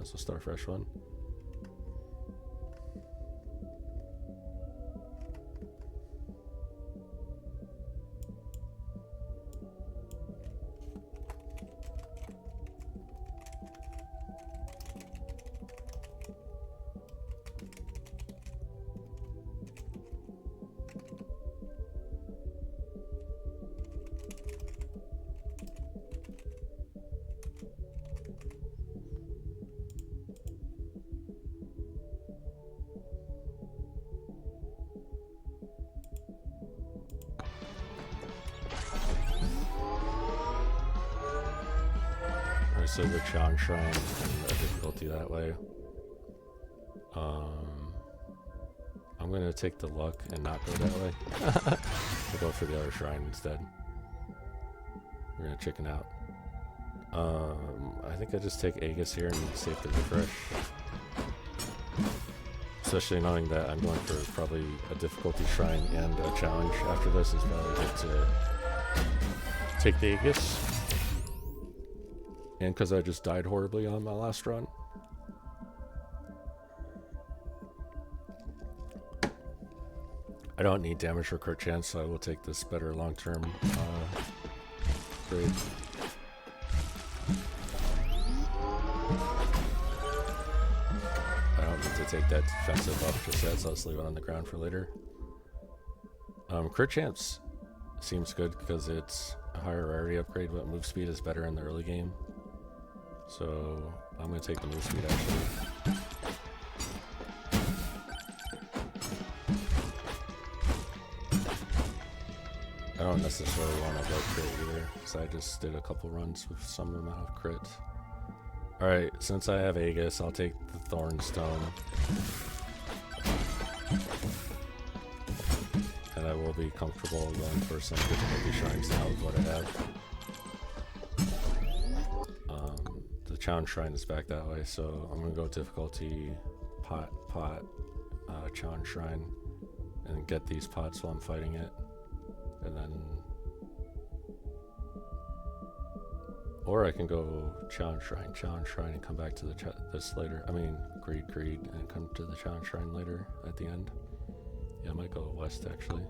as well start a fresh one. So the challenge shrine and the difficulty that way. I'm gonna take the luck and not go that way. We'll go for the other shrine instead. We're gonna chicken out. I think I just take Aegis here and save the refresh. Especially knowing that I'm going for probably a difficulty shrine and a challenge after this, is probably good to take the Aegis. And because I just died horribly on my last run. I don't need damage or crit chance, so I will take this better long-term grade. I don't need to take that defensive buff just yet, so let's leave it on the ground for later. Crit chance seems good because it's a higher rarity upgrade, but move speed is better in the early game. So I'm going to take the move speed actually. I don't necessarily want to go crit either, because I just did a couple runs with some amount of crit. Alright, since I have Aegis, I'll take the Thorn Stone. And I will be comfortable going for some difficulty shrines now with what I have. The challenge shrine is back that way, so I'm going to go difficulty, pot, challenge shrine, and get these pots while I'm fighting it. And then, or I can go challenge shrine and come back to this later. I mean, greed, and come to the challenge shrine later at the end. Yeah, I might go west actually.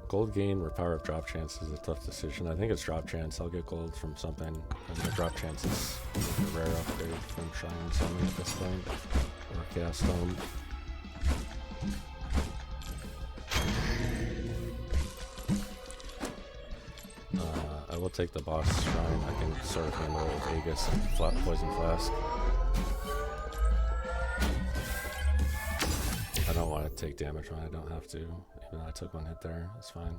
Gold gain or power up drop chance is a tough decision. I think it's drop chance. I'll get gold from something, and the drop chance is a rare upgrade from Shrine and Summon at this point, or Chaos Stone. I will take the boss shrine. I can sort of handle it with Aegis and PoisonFlask. I don't want to take damage when I don't have to. Even though I took one hit there, that's fine.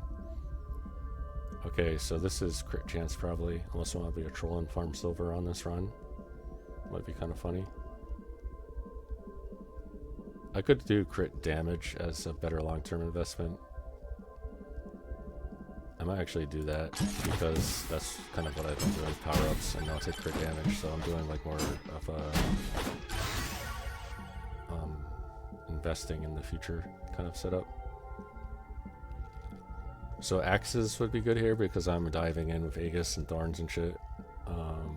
Okay, so this is crit chance probably, unless I want to be a troll and farm silver on this run. Might be kind of funny. I could do crit damage as a better long-term investment. I might actually do that, because that's kind of what I've been doing with power-ups, and I'll take crit damage, so I'm doing like more of a investing in the future kind of setup. So axes would be good here because I'm diving in with Aegis and thorns and shit.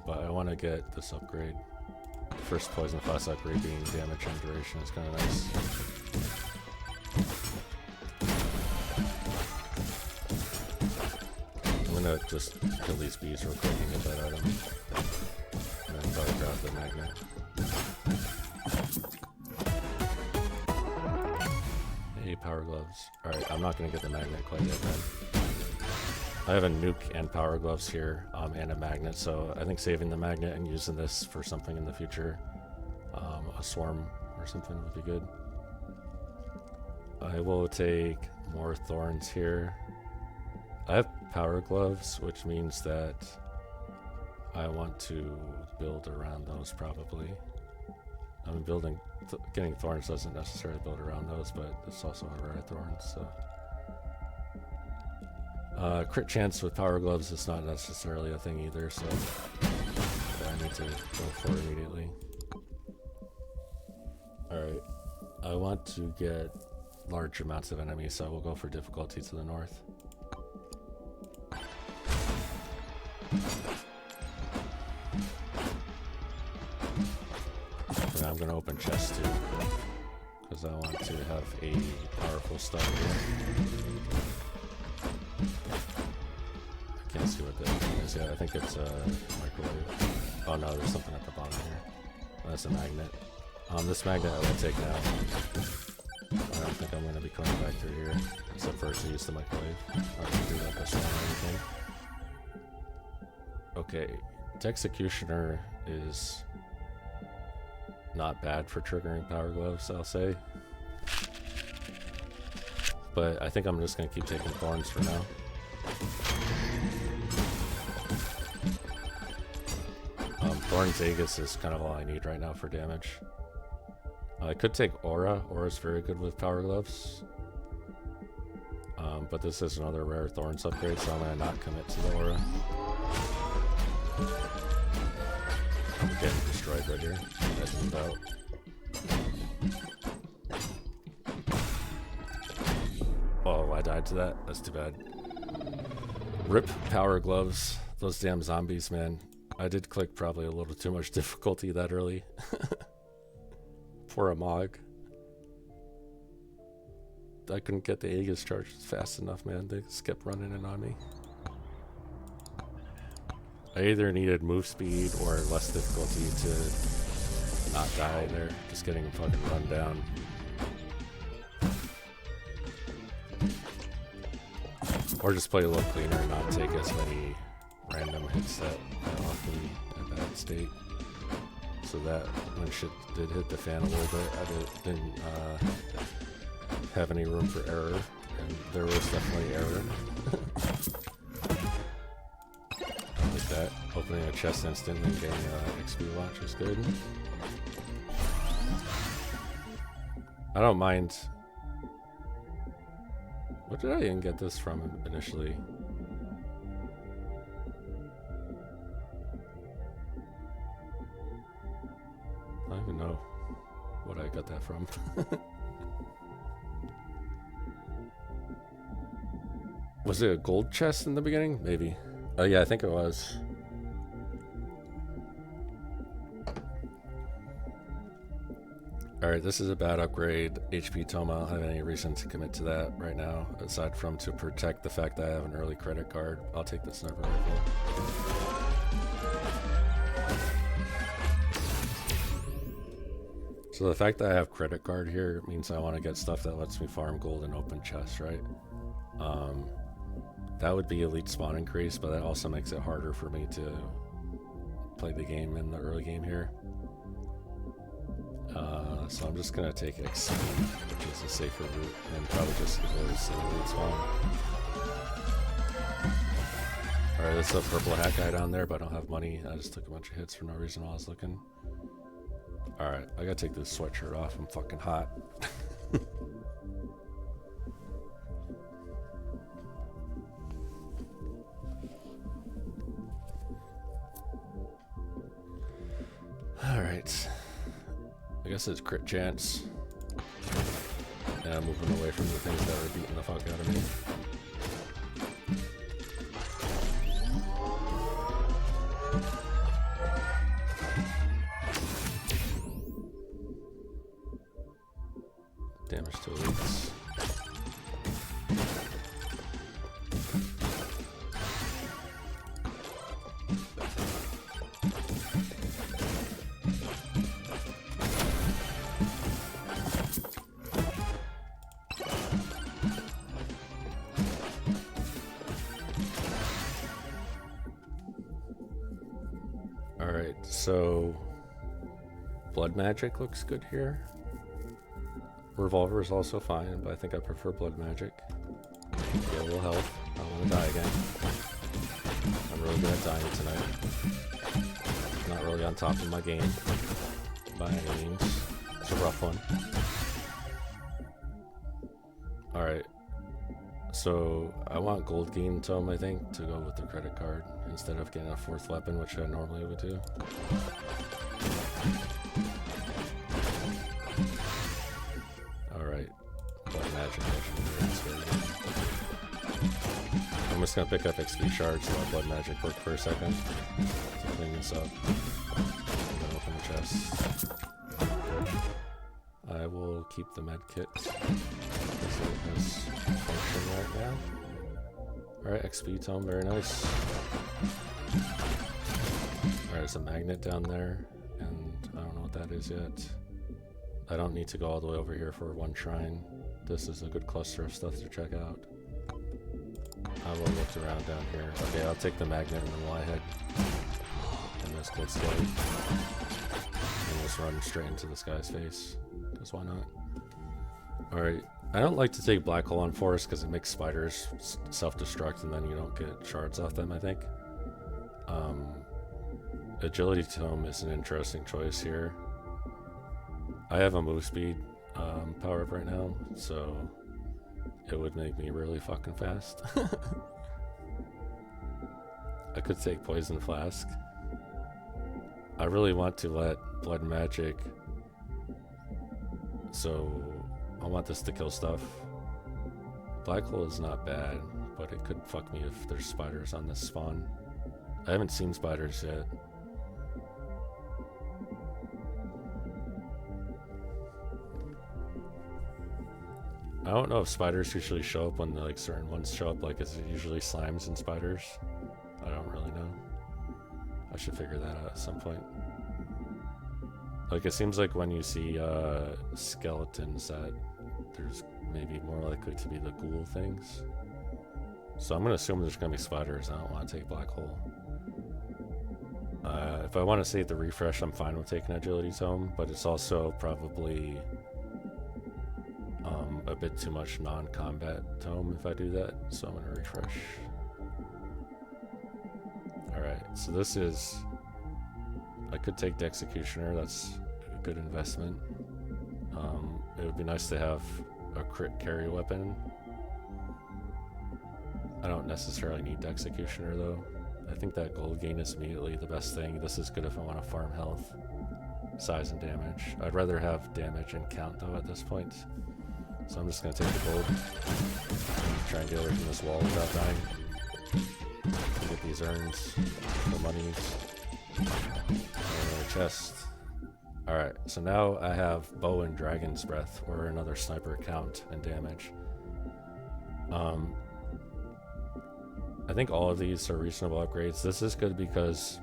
But I want to get this upgrade. The first PoisonFlask upgrade being damage and duration is kind of nice. I'm gonna just kill these bees real quick and get that item. And then probably grab the magnet. Power gloves. Alright, I'm not going to get the magnet quite yet then. I have a nuke and power gloves here, and a magnet, so I think saving the magnet and using this for something in the future, a swarm or something would be good. I will take more thorns here. I have power gloves, which means that I want to build around those probably. I'm building, getting thorns doesn't necessarily build around those, but it's also a rare thorns, so. Crit chance with power gloves is not necessarily a thing either, so I need to go for it immediately. Alright, I want to get large amounts of enemies, so we'll go for difficulty to the north. And I'm gonna open chest too, because I want to have a powerful start here. I can't see what that is yet. I think it's a microwave. Oh no, there's something at the bottom here. Oh, that's a magnet. This magnet I will take now. I don't think I'm going to be coming back through here, except for to use the microwave. I can do that by slowing anything. Okay, the Executioner is not bad for triggering power gloves, I'll say. But I think I'm just going to keep taking thorns for now. Thorn's Aegis is kind of all I need right now for damage. I could take Aura. Aura's very good with power gloves. But this is another rare Thorns upgrade, so I'm going to not commit to the Aura. I'm getting destroyed right here. That's about. Oh, I died to that. That's too bad. Rip power gloves. Those damn zombies, man. I did click probably a little too much difficulty that early. Poor Amog. I couldn't get the Aegis charges fast enough, man. They just kept running in on me. I either needed move speed or less difficulty to not die there. Just getting fucking run down. Or just play a little cleaner and not take as many random hits that off me in a bad state. So that when shit did hit the fan a little bit, I didn't have any room for error. And there was definitely error. Like that. Opening a chest instantly and getting XP launch is good. I don't mind. What did I even get this from initially? I don't even know what I got that from. Was it a gold chest in the beginning? Maybe. Oh yeah, I think it was. Alright, this is a bad upgrade. HP Tome, I don't have any reason to commit to that right now, aside from to protect the fact that I have an early credit card. I'll take the sniper rifle. So the fact that I have credit card here means I want to get stuff that lets me farm gold and open chests, right? That would be elite spawn increase, but that also makes it harder for me to play the game in the early game here. So I'm just gonna take XP, which is a safer route, and probably just use elite spawn. Alright, there's a purple hat guy down there, but I don't have money. I just took a bunch of hits for no reason while I was looking. Alright, I gotta take this sweatshirt off. I'm fucking hot. Alright. I guess it's crit chance. And I'm moving away from the things that are beating the fuck out of me. Damage to elites. Alright, so blood magic looks good here. Revolver is also fine, but I think I prefer blood magic. Get a little health. I don't want to die again. I'm really good at dying tonight. Not really on top of my game by any means. It's a rough one. Alright. So I want gold gain tome, I think, to go with the credit card instead of getting a fourth weapon, which I normally would do. Alright. Blood magic legendary. I'm just gonna pick up XP shards and let blood magic work for a second to clean this up. And then open the chest. I will keep the med kit because it has function right now. Alright, XP tome, very nice. Alright, there's a magnet down there, and I don't know what that is yet. I don't need to go all the way over here for one shrine. This is a good cluster of stuff to check out. I will look around down here. Okay, I'll take the magnet and then Y head. And this gets light. And just run straight into this guy's face. Because why not? Alright, I don't like to take black hole on forest because it makes spiders self-destruct and then you don't get shards off them, I think. Agility tome is an interesting choice here. I have a move speed power up right now, so it would make me really fucking fast. I could take PoisonFlask. I really want to let blood magic, so I want this to kill stuff. Black hole is not bad, but it could fuck me if there's spiders on this spawn. I haven't seen spiders yet. I don't know if spiders usually show up when like certain ones show up, like is it usually slimes and spiders? I don't really know. I should figure that out at some point. Like it seems like when you see skeletons that there's maybe more likely to be the ghoul things. So I'm gonna assume there's gonna be spiders. I don't want to take black hole. If I want to save the refresh, I'm fine with taking agility tome, but it's also probably a bit too much non-combat tome if I do that, so I'm gonna refresh. Alright, so this is... I could take the Executioner, that's a good investment. It would be nice to have a crit carry weapon. I don't necessarily need the Executioner though. I think that gold gain is immediately the best thing. This is good if I want to farm health, size, and damage. I'd rather have damage and count though at this point. So I'm just going to take the gold, try and get away from this wall without dying. Get these urns, the monies, and a chest. Alright, so now I have bow and dragon's breath, or another sniper count and damage. I think all of these are reasonable upgrades. This is good because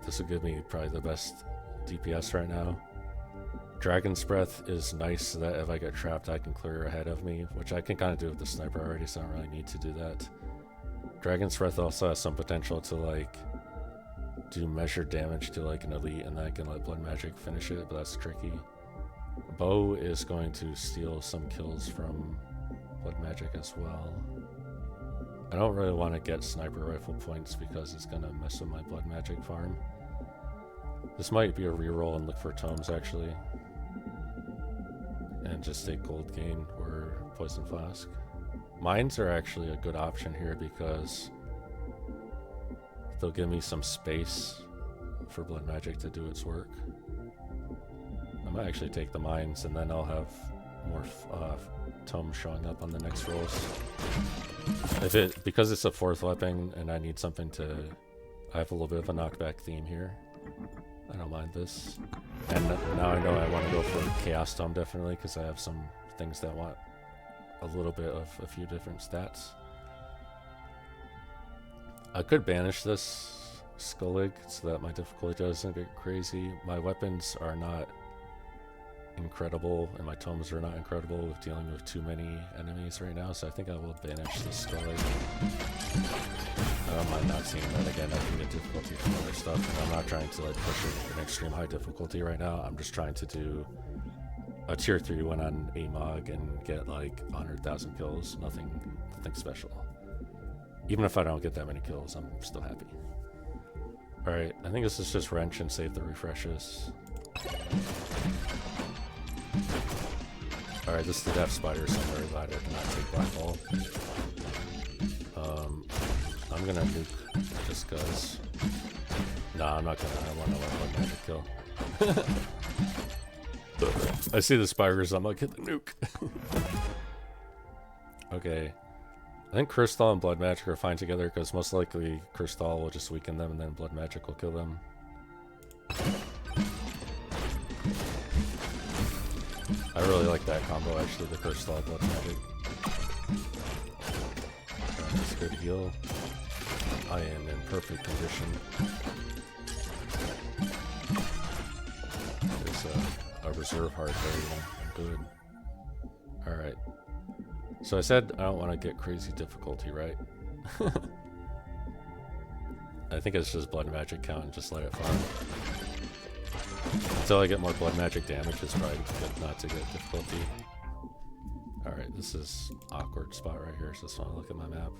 this will give me probably the best DPS right now. Dragon's Breath is nice so that if I get trapped I can clear ahead of me, which I can kind of do with the sniper already, so I don't really need to do that. Dragon's Breath also has some potential to like do measured damage to like an elite and then I can let blood magic finish it, but that's tricky. Bow is going to steal some kills from blood magic as well. I don't really want to get sniper rifle points because it's going to mess with my blood magic farm. This might be a reroll and look for tomes actually. And just take gold gain or PoisonFlask. Mines are actually a good option here because they'll give me some space for blood magic to do its work. I might actually take the mines and then I'll have more tomes showing up on the next rolls. Because it's a fourth weapon and I need something to... I have a little bit of a knockback theme here. I don't mind this. And now I know I want to go for Chaos Tome definitely because I have some things that want a little bit of a few different stats. I could banish this Skullig so that my difficulty doesn't get crazy. My weapons are not incredible and my tomes are not incredible with dealing with too many enemies right now, so I think I will banish the Skullig. I don't mind not seeing that again. I can get difficulty from other stuff, and I'm not trying to like push it an extreme high difficulty right now. I'm just trying to do a tier 3 one on Amog and get like 100,000 kills. Nothing special. Even if I don't get that many kills, I'm still happy. Alright, I think this is just wrench and save the refreshes. Alright, this did have spiders, so I'm very glad I did not take black hole. I'm gonna nuke just cause. Nah, I'm not gonna. I want to let blood magic kill. I see the spiders, I'm like, hit the nuke. Okay. I think Crystal and Blood Magic are fine together because most likely Crystal will just weaken them and then Blood Magic will kill them. I really like that combo actually, the Crystal Blood Magic. That's good heal. I am in perfect condition. There's a reserve heart there, I'm good. Alright. So I said I don't want to get crazy difficulty, right? I think it's just Blood Magic count and just let it farm. Until I get more Blood Magic damage, it's probably good not to get difficulty. Alright, this is awkward spot right here, so I just want to look at my map.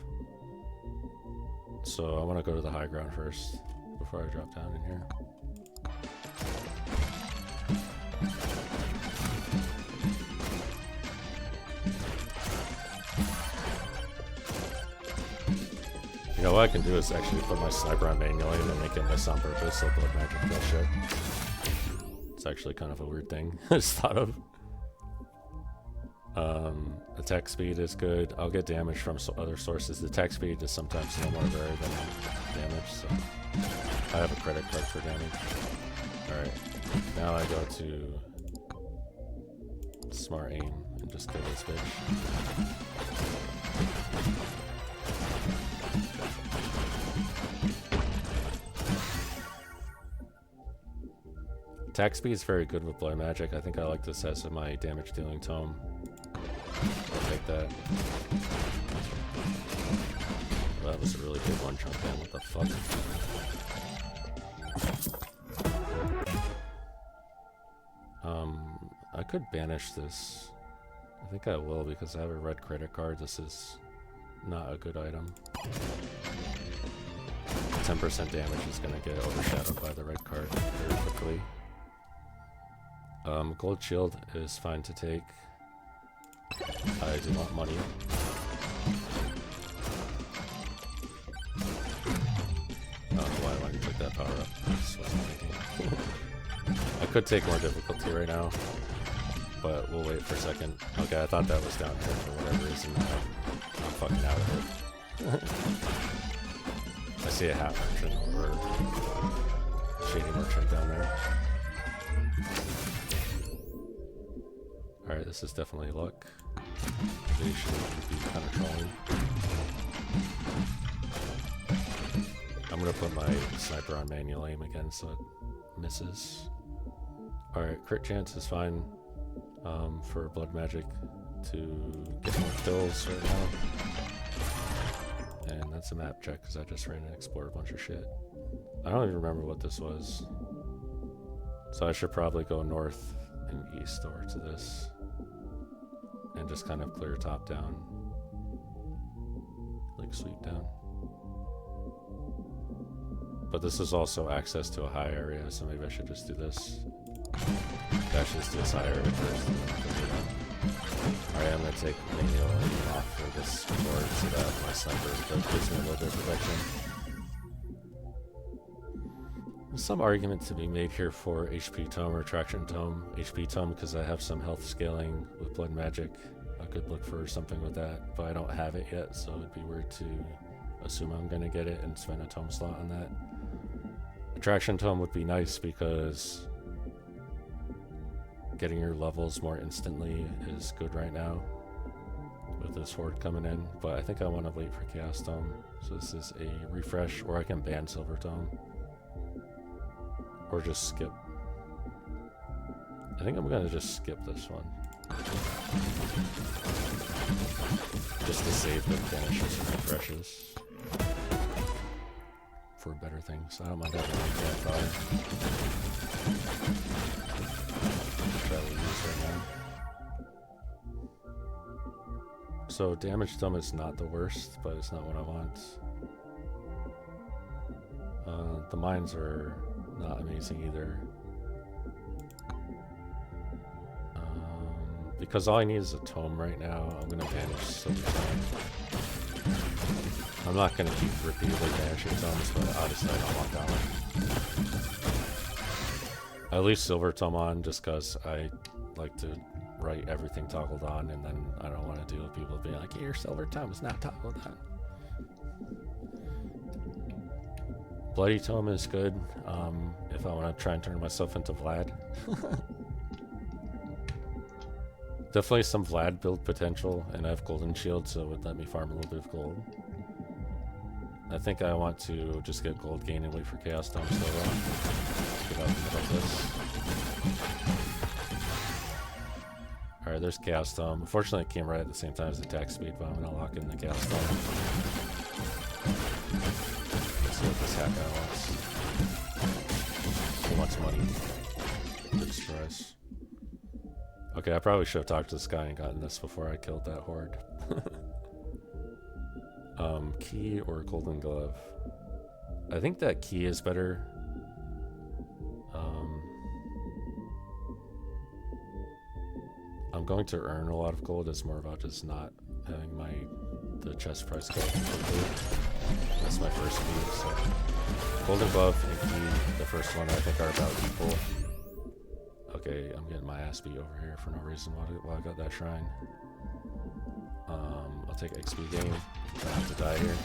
So I want to go to the high ground first, before I drop down in here. You know what I can do is actually put my sniper on manual aim and make it miss on purpose so Blood Magic does shit. It's actually kind of a weird thing I just thought of. Attack speed is good. I'll get damage from other sources. The attack speed is sometimes no more rare than damage, so I have a credit card for damage. Alright, now I go to Smart Aim and just kill this bitch. Attack speed is very good with Blood Magic. I think I like this as my damage dealing tome. I'll take that. Oh, that was a really big one chunk in. What the fuck? I could banish this. I think I will because I have a red credit card. This is not a good item. 10% damage is going to get overshadowed by the red card very quickly. Gold shield is fine to take. I do want money. Why don't you take that power up? I just wasn't thinking. I could take more difficulty right now, but we'll wait for a second. Okay, I thought that was down here for whatever reason. I'm fucking out of it. I see a half merchant or shady merchant down there. Alright, this is definitely luck. They should be kind of trolling. I'm gonna put my sniper on manual aim again so it misses. Alright, crit chance is fine for Blood Magic to get more kills right now. And that's a map check because I just ran and explored a bunch of shit. I don't even remember what this was. So I should probably go north and east over to this. And just kind of clear top down. Like sweep down. But this is also access to a high area, so maybe I should just do this. Actually, just do this high area first. Alright, I'm going to take manual aim off for this board so that my sniper gives me a little bit of protection. There's some argument to be made here for HP Tome or Traction Tome. HP Tome because I have some health scaling with Blood Magic. I could look for something with that, but I don't have it yet, so it'd be weird to assume I'm going to get it and spend a tome slot on that. Attraction Tome would be nice because getting your levels more instantly is good right now with this horde coming in, but I think I want to wait for Chaos Tome. So this is a refresh, or I can ban Silver Tome. Or just skip. I think I'm gonna just skip this one. Just to save the vanishes and refreshes. For better things. I don't mind having a campfire. That we use right now. So damage tome is not the worst, but it's not what I want. The mines are not amazing either. Because all I need is a tome right now, I'm gonna banish Silver Tome. I'm not gonna keep repeatedly banishing tomes, but obviously I don't want that one. I leave Silver Tome on just because I like to write everything toggled on, and then I don't want to deal with people being like, hey, your silver tome is not toggled on. Bloody Tome is good if I want to try and turn myself into Vlad. Definitely some Vlad build potential, and I have Golden Shield, so it would let me farm a little bit of gold. I think I want to just get gold gain and wait for Chaos Dome to go on. Get out in the middle of this. Alright, there's Chaos Dome. Unfortunately, it came right at the same time as the attack speed, but I'm going to lock in the Chaos Dome. Let's see what this hack guy wants. He wants money to destroy us. Okay, I probably should have talked to this guy and gotten this before I killed that horde. Key or Golden Glove? I think that key is better. I'm going to earn a lot of gold. It's more about just not having the chest price go quickly. That's my first key. So Golden Glove and key, the first one, I think are about equal. Okay, I'm getting my ass beat over here for no reason while I got that shrine. I'll take XP gain. I have to die here.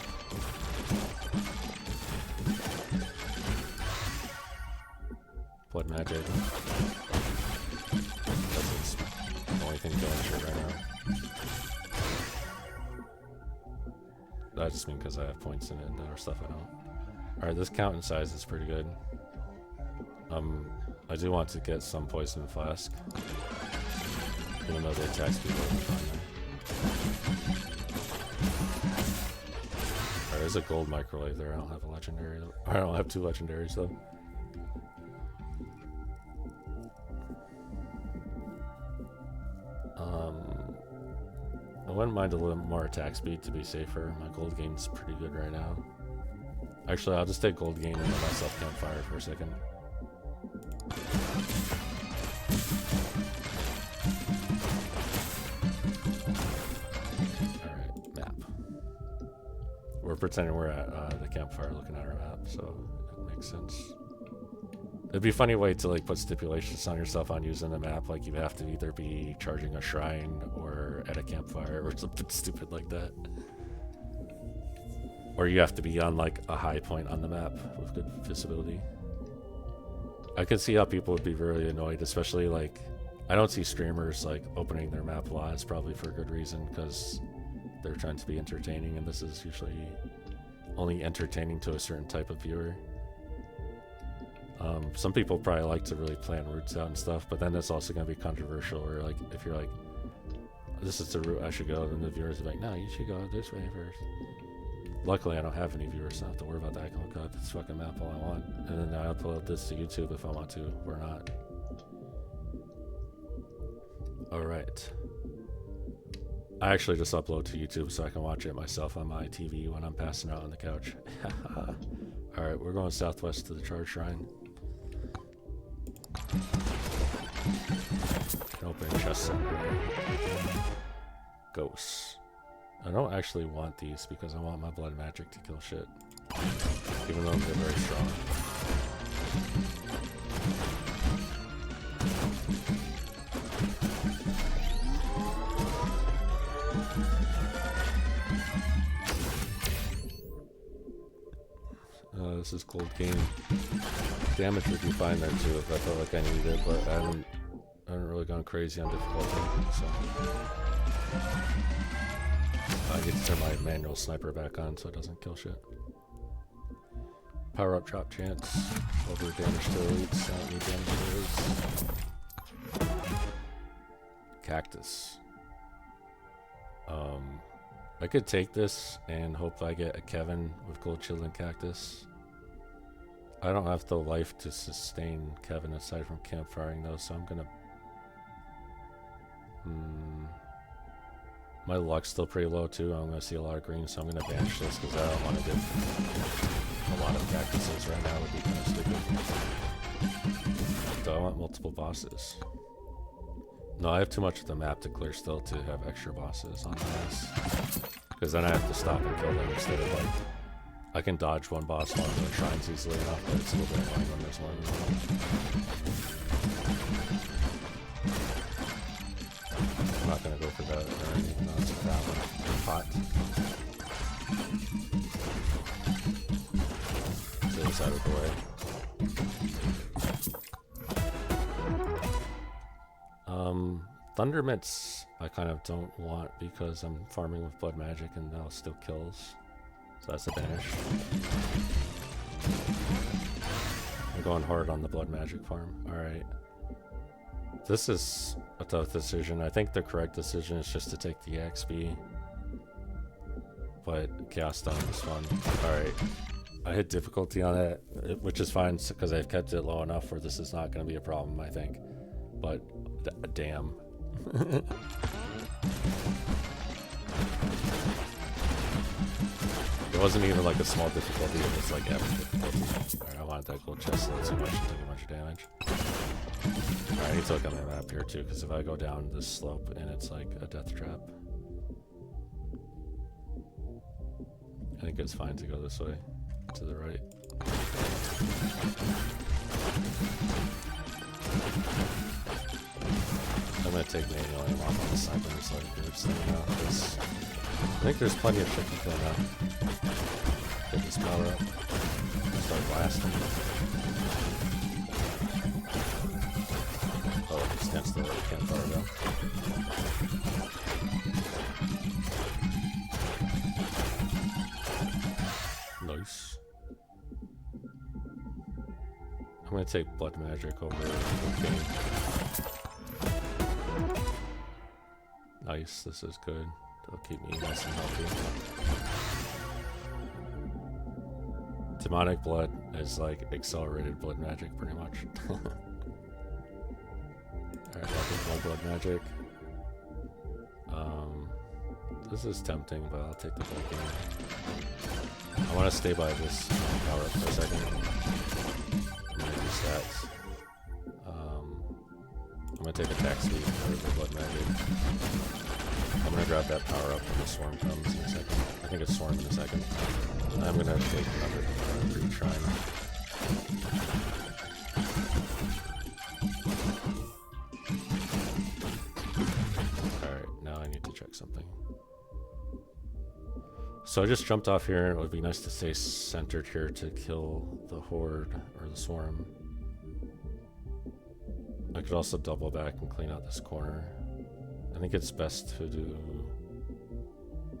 Blood magic. That's the only thing killing shit right now. I just mean because I have points in it and other stuff I don't. Alright, this counting size is pretty good. I do want to get some PoisonFlask, even though the attack speed wasn't fine there. Alright, there's a gold microwave there. I don't have a legendary. I don't have 2 legendaries though. I wouldn't mind a little more attack speed to be safer. My gold gain's pretty good right now. Actually, I'll just take gold gain and let myself campfire for a second. Alright, map. We're pretending we're at the campfire looking at our map, so it makes sense. It'd be a funny way to like put stipulations on yourself on using the map, like you have to either be charging a shrine or at a campfire or something stupid like that. Or you have to be on like a high point on the map with good visibility. I can see how people would be really annoyed, especially like, I don't see streamers like opening their map lives, probably for a good reason, because they're trying to be entertaining, and this is usually only entertaining to a certain type of viewer. Some people probably like to really plan routes out and stuff, but then it's also going to be controversial, or like, if you're like, this is the route I should go, then the viewers are like, no, you should go this way first. Luckily, I don't have any viewers, so I don't have to worry about that. I can look at this fucking map all I want, and then I'll upload this to YouTube if I want to, or not. Alright. I actually just upload to YouTube so I can watch it myself on my TV when I'm passing out on the couch. Alright, we're going southwest to the Charge Shrine. Can open chests in here. Ghosts. I don't actually want these because I want my blood magic to kill shit. Even though they're very strong. This is gold gain. Damage would be fine there too if I felt like I needed it, but I haven't really gone crazy on difficulty, so I need to turn my manual sniper back on so it doesn't kill shit. Power up drop chance over damage to elites. I don't need damage to elites. Cactus. I could take this and hope I get a Kevin with gold shield and cactus. I don't have the life to sustain Kevin aside from campfiring though, so I'm gonna... My luck's still pretty low too. I'm gonna see a lot of green, so I'm gonna banish this because I don't want to get a lot of cactuses right now. It would be kind of stupid. Do I want multiple bosses? No, I have too much of the map to clear still to have extra bosses on this. Because then I have to stop and kill them instead of like... I can dodge one boss while I'm doing shrines easily enough, but it's a little bit annoying when there's more than one. I'm not gonna go for that, even though it's that one. Hot. Get this out of the way. Thunder Mitts I kind of don't want because I'm farming with blood magic and that'll still kills. So that's a banish. I'm going hard on the blood magic farm. Alright. This is a tough decision. I think the correct decision is just to take the XP. But Chaos Stone is fun. Alright. I hit difficulty on it, which is fine because I've kept it low enough where this is not going to be a problem, I think. But damn. It wasn't even like a small difficulty, it was like average difficulty. Alright, I wanted that gold chest, that's too much, took a bunch of damage. Alright, he took on the map here too, because if I go down this slope and it's like a death trap. I think it's fine to go this way, to the right. I'm gonna take manual aim off on the side when it's like groups thing now, because I think there's plenty of shit to kill now. Get this power up. Start blasting. Oh, it stands still, it can't fire though. Nice. I'm gonna take blood magic over game. Nice, this is good. It'll keep me nice and healthy. Demonic blood is like accelerated blood magic pretty much. Alright, level 1 blood magic. This is tempting, but I'll take the whole game. I want to stay by this power up for a second. I'm gonna use that. I'm gonna take attack speed for the blood magic. I'm gonna grab that power up when the swarm comes in a second. I think it's swarm in a second. I'm gonna take another retry. Alright, now I need to check something. So I just jumped off here, and it would be nice to stay centered here to kill the horde or the swarm. I could also double back and clean out this corner. I think it's best to do...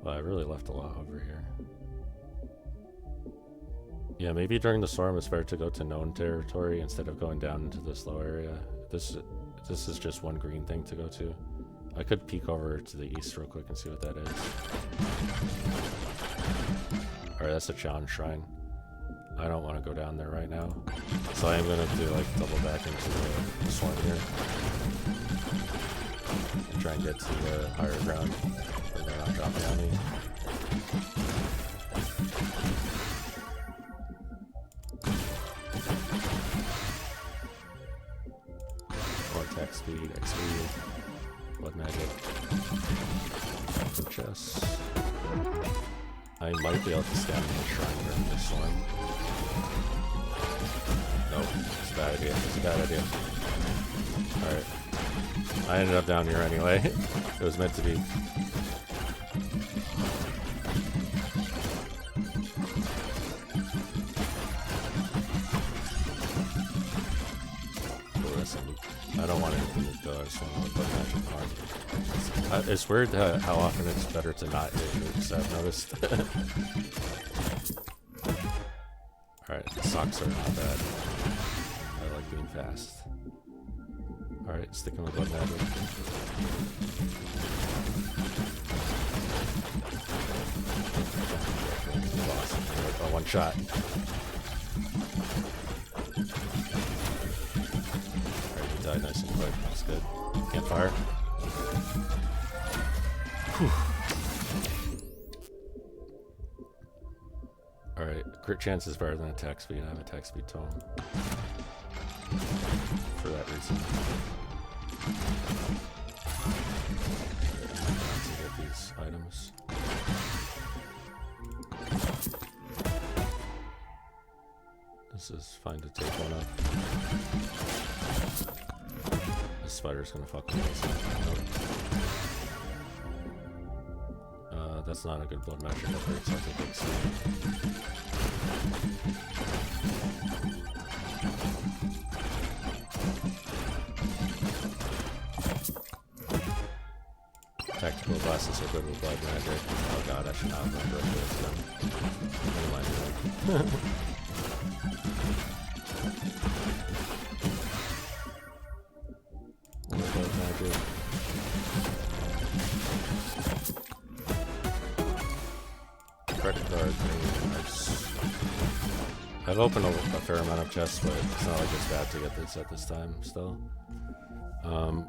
Well, I really left a lot over here. Yeah, maybe during the storm it's better to go to known territory instead of going down into this low area. This is just one green thing to go to. I could peek over to the east real quick and see what that is. Alright, that's a challenge shrine. I don't want to go down there right now. So I am going to do like double back into the swarm here. And try and get to the higher ground where they're not dropping on me. More attack speed, XP, blood magic, chest. I might be able to stand in the shrine during this storm. Nope, it's a bad idea. It's a bad idea. Alright. I ended up down here anyway. It was meant to be. I don't want anything to go. I just want to put magic hard. It's weird how often it's better to not hit nukes, I've noticed. Alright, the socks are not bad. I like being fast. Alright, sticking with blood magic. Awesome. Oh, one shot. Alright, he died nice and quick. That's good. Can't fire. Alright, crit chance is better than attack speed. I have attack speed tome. For that reason. To get these items. This is fine to take one up. This spider's gonna fuck with us. Nope. that's not a good blood magic upgrade, so I'll take XP. Tactical glasses are good with blood magic. Oh god, I should not have gone directly into them. Never mind. More blood magic. Credit card, nice. I've opened a fair amount of chests, but it's not like it's bad to get this at this time still.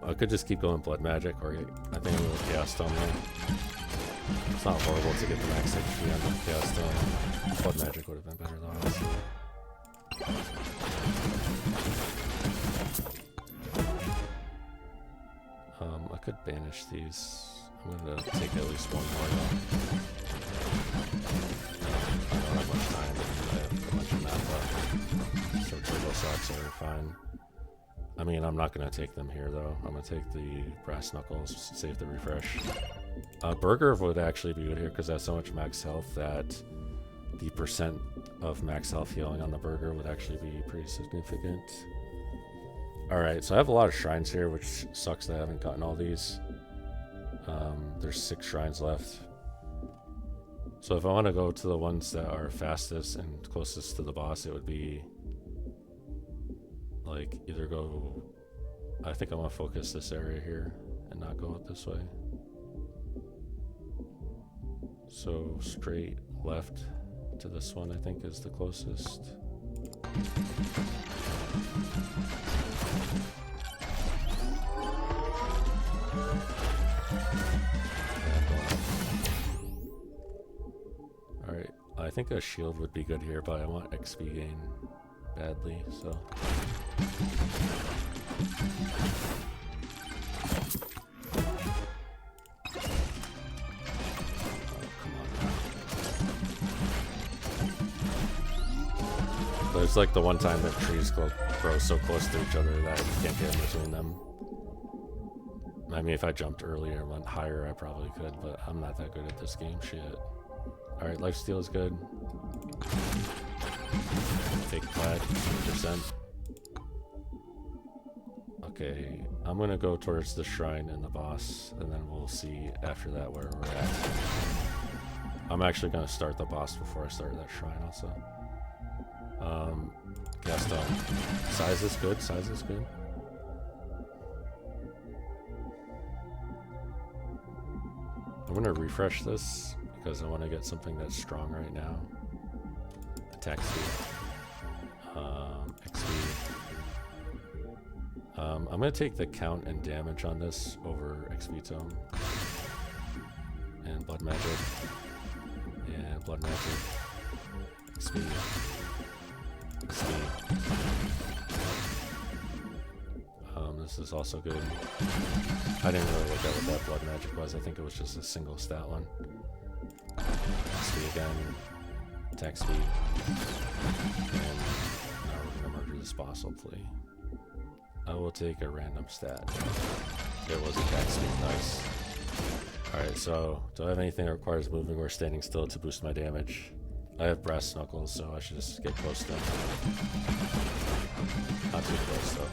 I could just keep going blood magic, or I think a little chaos stone there. It's not horrible to get the max HP on the chaos stone. Blood magic would have been better though, honestly. I could banish these. I'm gonna take at least one more though. I don't have much time. I have a bunch of map left. So turbo socks are fine. I mean, I'm not going to take them here, though. I'm going to take the brass knuckles, save the refresh. Burger would actually be good here, because I have so much max health that the percent of max health healing on the burger would actually be pretty significant. Alright, so I have a lot of shrines here, which sucks that I haven't gotten all these. There's 6 shrines left. So if I want to go to the ones that are fastest and closest to the boss, it would be... like either go, I think I'm gonna focus this area here and not go out this way. So straight left to this one I think is the closest. Alright, I think a shield would be good here, but I want XP gain badly, so. Oh, come on now. There's like the one time that trees grow so close to each other that you can't get in between them. I mean, if I jumped earlier and went higher, I probably could, but I'm not that good at this game. Shit. Alright, lifesteal is good. Take flag, 100%. Okay, I'm gonna go towards the shrine and the boss, and then we'll see after that where we're at. I'm actually gonna start the boss before I start that shrine also. Gaston. Size is good, size is good. I'm gonna refresh this because I want to get something that's strong right now. Attack speed. XP. I'm gonna take the count and damage on this over XP tome. And blood magic. And blood magic. XP. XP. This is also good. I didn't really look at what that blood magic was. I think it was just a single stat one. XP again. Attack speed. And now we're gonna murder this boss, hopefully. I will take a random stat. It was attack speed, nice. Alright, so do I have anything that requires moving or standing still to boost my damage? I have brass knuckles, so I should just get close to them. Not too close though.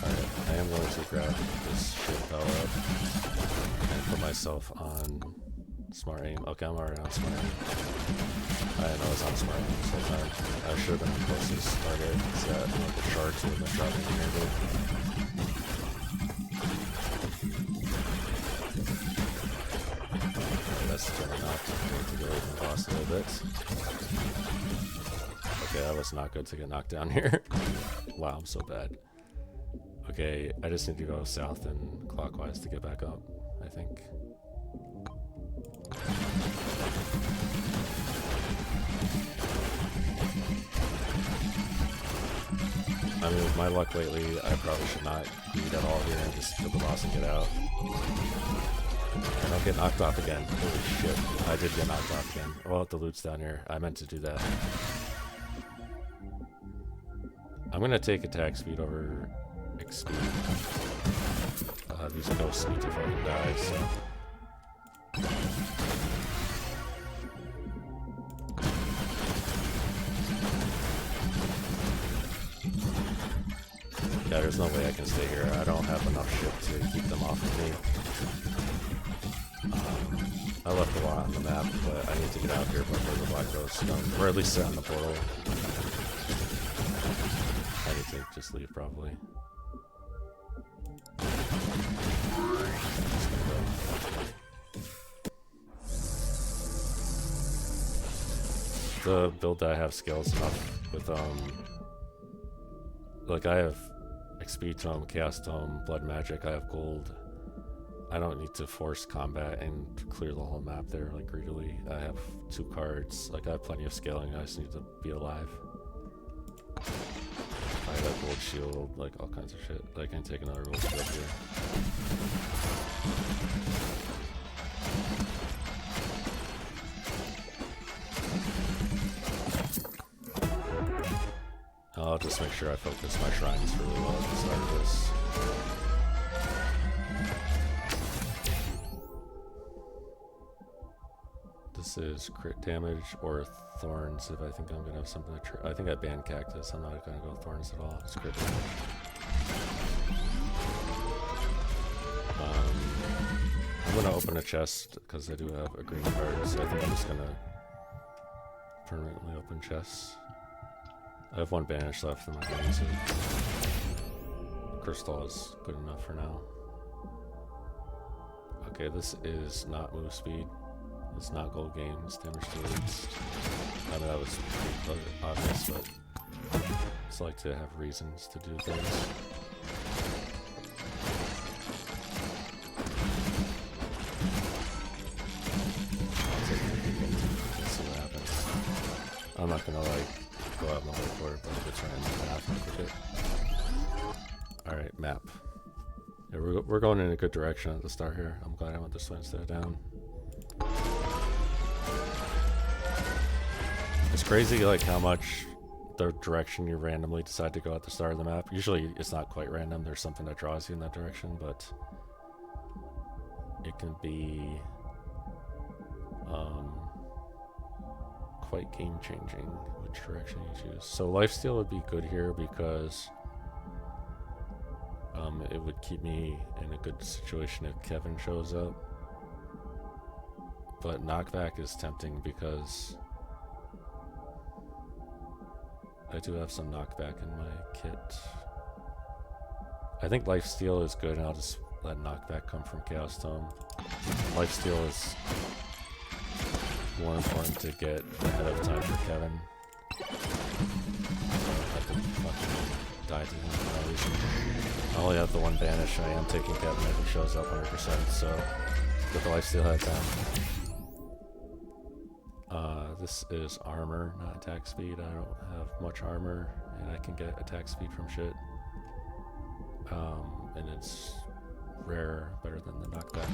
Alright, I am going to grab this shit power up and put myself on smart aim. Okay, I'm already on smart aim. I know it's on smart aim this whole time. I should have been the closest target. It's got like the shards with the shot in here. That's turning off. I'm going to go away from the boss a little bit. Okay, that was not good to get knocked down here. Wow, I'm so bad. Okay, I just need to go south and clockwise to get back up, I think. I mean, with my luck lately, I probably should not bleed at all here and just kill the boss and get out. And I'll get knocked off again. Holy shit, I did get knocked off again. Well, the loot's down here. I meant to do that. I'm gonna take attack speed over XP. these ghosts need to fucking die, so. Yeah, there's no way I can stay here. I don't have enough shit to keep them off of me. I left a lot on the map, but I need to get out here before the black ghosts come, or at least sit on the portal. I need to just leave probably. The build that I have scales enough with like I have XP Tome, Chaos Tome, Blood Magic, I have gold. I don't need to force combat and clear the whole map there like greedily. I have 2 cards, like I have plenty of scaling, I just need to be alive. I have a gold shield, like all kinds of shit. I can take another gold shield here. I'll just make sure I focus my shrines really well at the start of this. This is crit damage or thorns if I think I'm gonna have something to I think I banned cactus. I'm not gonna go thorns at all. It's crit damage. I'm gonna open a chest because I do have a green card, so I think I'm just gonna permanently open chests. I have 1 banish left in my hands. Crystal is good enough for now. Okay, this is not move speed. It's not gold gain. It's damage to leads. I mean, that was pretty obvious, but I just like to have reasons to do things. Let's see what happens. I'm not gonna like go out my way for it, but I'm trying to half with it. Alright, map. Yeah, we're going in a good direction at the start here. I'm glad I went this way instead of down. It's crazy like how much the direction you randomly decide to go at the start of the map. Usually it's not quite random, there's something that draws you in that direction, but it can be quite game changing which direction you choose. So lifesteal would be good here because it would keep me in a good situation if Kevin shows up. But knockback is tempting because I do have some knockback in my kit. I think lifesteal is good and I'll just let knockback come from Chaos Tome. Lifesteal is more important to get ahead of time for Kevin. I could fucking die to him for no reason. I only have the 1 banish. I am taking Kevin if he shows up 100%, so get the lifesteal head down. This is armor, not attack speed. I don't have much armor, and I can get attack speed from shit. And it's rare, better than the knockback.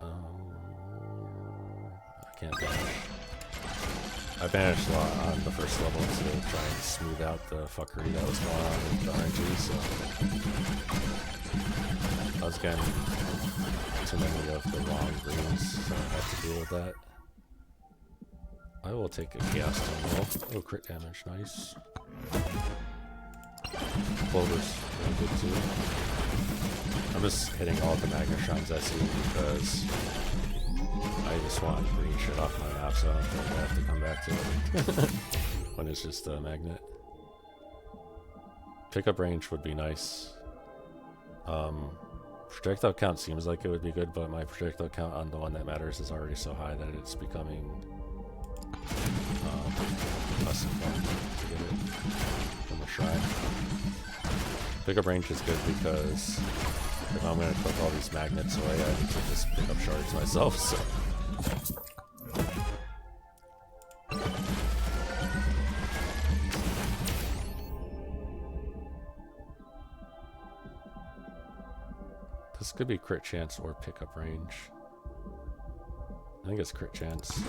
I can't banish. I banished a lot on the first level to try and smooth out the fuckery that was going on with the RNG, so I was getting too many of the wrong greens, so I have to deal with that. I will take a Chaos Tome roll. Oh, crit damage, nice. Clover's really good too. I'm just hitting all the magnet shrines I see because I just want green shit off my map, so I don't think I have to come back to it when it's just a magnet. Pickup range would be nice. Projectile count seems like it would be good, but my projectile count on the one that matters is already so high that it's becoming less important to get it from the shrine. Pickup range is good because if I'm going to click all these magnets away, I need to just pick up shards myself, so. This could be crit chance or pickup range. I think it's crit chance. I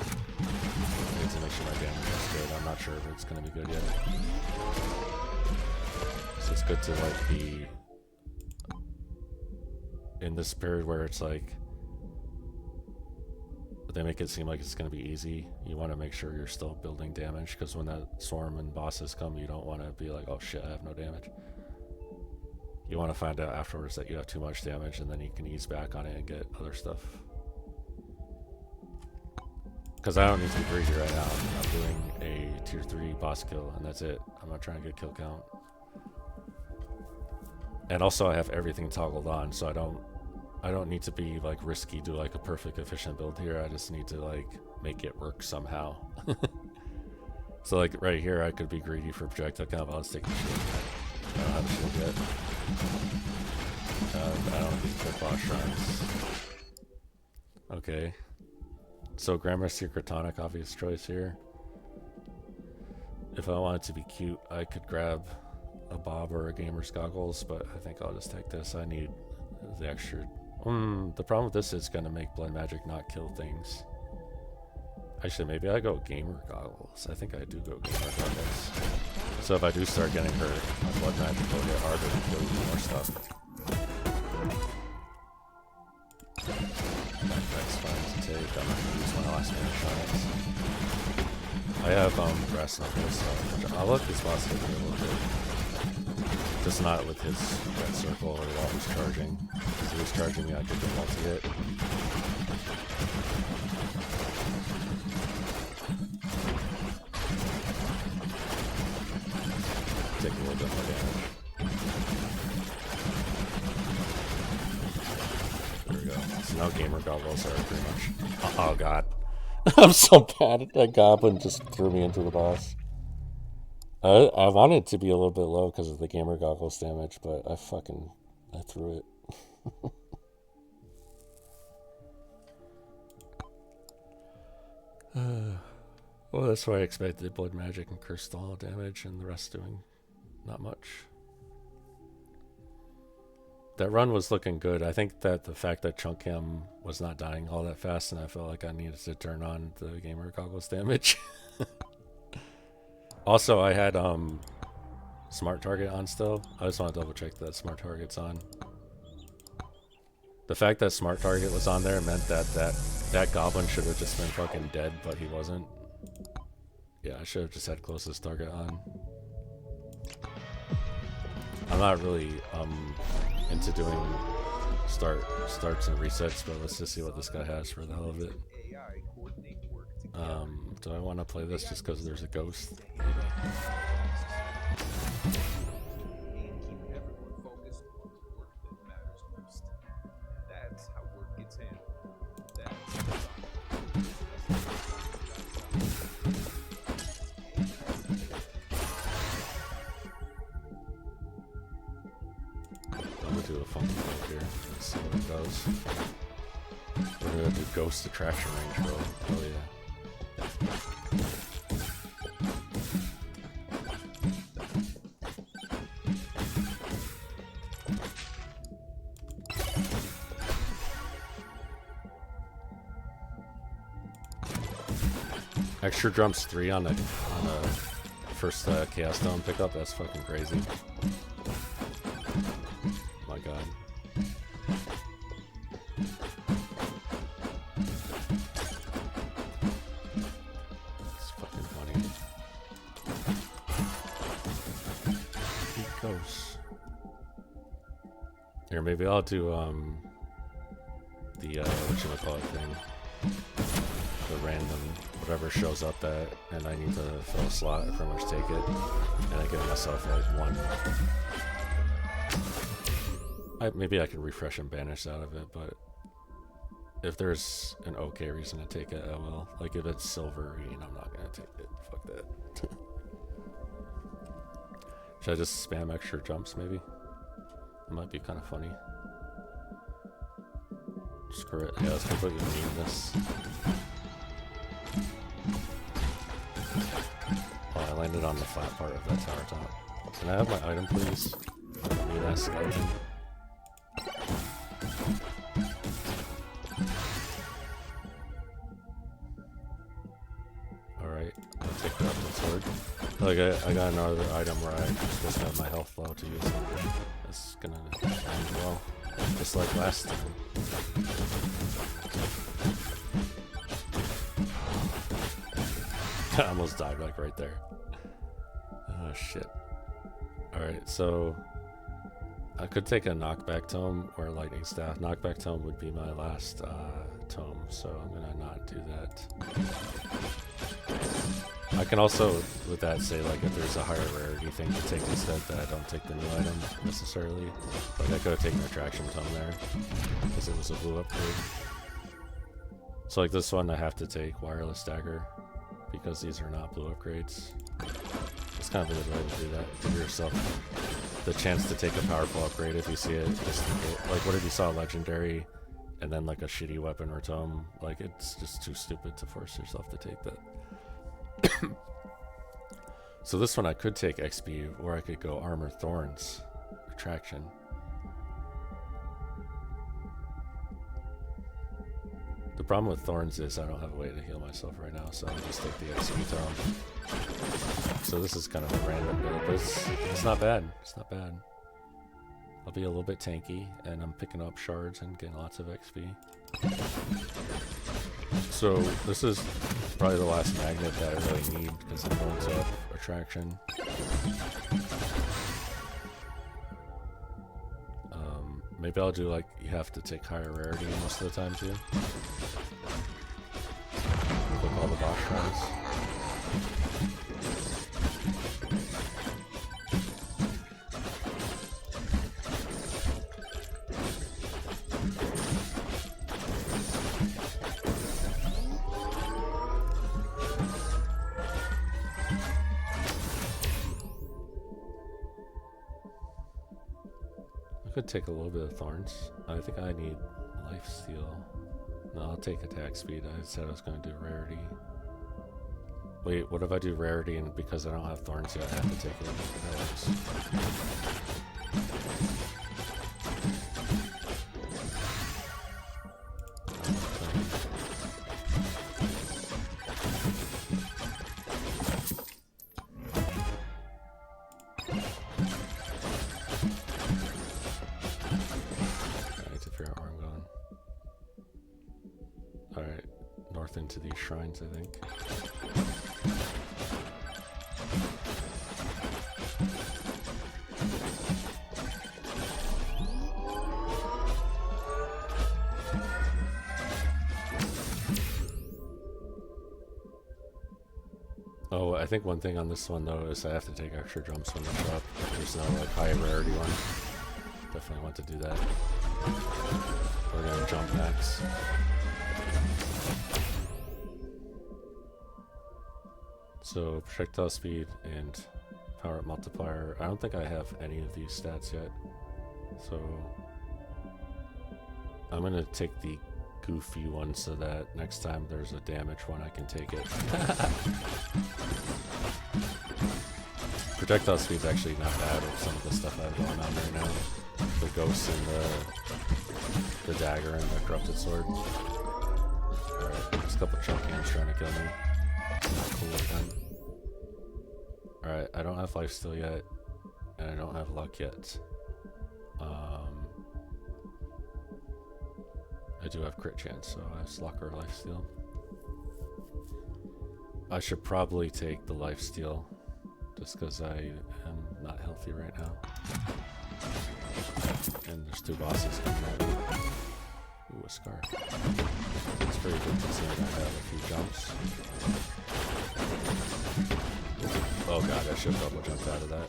need to make sure my damage is good. I'm not sure if it's going to be good yet. So it's good to like be in this period where it's like they make it seem like it's going to be easy. You want to make sure you're still building damage, because when that swarm and bosses come, you don't want to be like, oh shit, I have no damage. You want to find out afterwards that you have too much damage, and then you can ease back on it and get other stuff. Because I don't need to be greedy right now. I'm doing a tier 3 boss kill, and that's it. I'm not trying to get kill count. And also I have everything toggled on, so I don't need to be like risky, do like a perfect efficient build here. I just need to like make it work somehow. So like right here I could be greedy for projectile count, but let's take the shield. I don't have a shield yet. I don't need to boss shrines. Okay. So Grammar Secret Tonic, obvious choice here. If I wanted to be cute, I could grab a bob or a gamer's goggles, but I think I'll just take this. I need the extra. The problem with this is going to make blood magic not kill things. Actually, maybe I go gamer goggles. I think I do go gamer goggles. So if I do start getting hurt, my blood magic will get harder to kill more stuff. That's fine to take. I'm not going to use my last minute shots. I have brass knuckles, so I'll let this boss hit me a little bit. Just not with his red circle or while he's charging. If he was charging me, I could get multi-hit. Take a little bit more damage. There we go. So now gamer goggles are pretty much... Oh god. I'm so bad. That goblin just threw me into the boss. I wanted it to be a little bit low because of the gamer goggles damage, but I threw it. Well, that's why I expected blood magic and curse stall damage, and the rest doing not much. That run was looking good. I think that the fact that Chunk Cam was not dying all that fast, and I felt like I needed to turn on the gamer goggles damage. Also, I had smart target on still. I just want to double check that smart target's on. The fact that smart target was on there meant that that goblin should have just been fucking dead, but he wasn't. Yeah, I should have just had closest target on. I'm not really into doing starts and resets, but let's just see what this guy has for the hell of it. Do I want to play this just because there's a ghost? Maybe. I'm gonna do a funky build here. Let's see what it does. We're gonna do ghost attraction range, bro. Oh yeah. Extra jumps 3 on the first Chaos Stone pickup. That's fucking crazy. My god. It's fucking funny. He goes. Here, maybe I'll do the whatchamacallit thing. The random whatever shows up that, and I need to fill a slot, I pretty much take it, and I give myself like 1. Maybe I can refresh and banish out of it, but if there's an okay reason to take it, I will. Like if it's silverine, I'm not gonna take it. Fuck that. Should I just spam extra jumps maybe? It might be kind of funny. Screw it. Yeah, let's completely meme this. Oh, I landed on the flat part of that tower top. Can I have my item, please? Mean ass skeleton. Like I got another item where I'm supposed to have my health low to use it. It's gonna end well, just like last time. I almost died like right there. Oh shit. Alright, so I could take a knockback tome or a lightning staff. Knockback tome would be my last tome, so I'm gonna not do that. I can also, with that, say like if there's a higher rarity thing to take instead, that I don't take the new item necessarily. Like I could have taken the attraction tome there because it was a blue upgrade. So like this one, I have to take WirelessDagger because these are not blue upgrades. It's kind of a good way to do that. Give yourself the chance to take a powerful upgrade if you see it. Just like what if you saw a legendary and then like a shitty weapon or tome? Like it's just too stupid to force yourself to take that. So this one I could take XP, or I could go Armor Thorns Attraction. The problem with Thorns is I don't have a way to heal myself right now, so I'll just take the XP tome. So this is kind of a random build, but it's not bad. It's not bad. I'll be a little bit tanky, and I'm picking up shards and getting lots of XP. So this is probably the last magnet that I really need because I'm going to attraction. Maybe I'll do like you have to take higher rarity most of the time too. Click all the boss shrines. Could take a little bit of thorns. I think I need life steal. No, I'll take attack speed. I said I was going to do rarity. Wait, what if I do rarity and because I don't have thorns yet, I have to take it? That works. Into these shrines, I think. Oh, I think one thing on this one though is I have to take extra jumps when I drop. There's no like high rarity one. Definitely want to do that. We're gonna jump max. So projectile speed and power up multiplier. I don't think I have any of these stats yet. So I'm gonna take the goofy one so that next time there's a damage one I can take it. Projectile speed's actually not bad with some of the stuff I have going on right now. The ghosts and the dagger and the corrupted sword. Alright, there's a couple of chunk hands trying to kill me. Not cool again. Alright, I don't have life steal yet, and I don't have luck yet. I do have crit chance, so I have luck or life steal. I should probably take the life steal, just because I am not healthy right now. And there's two bosses coming at me. Ooh, a scar. It's pretty good considering I have a few jumps. Oh god, I should have double jumped out of that.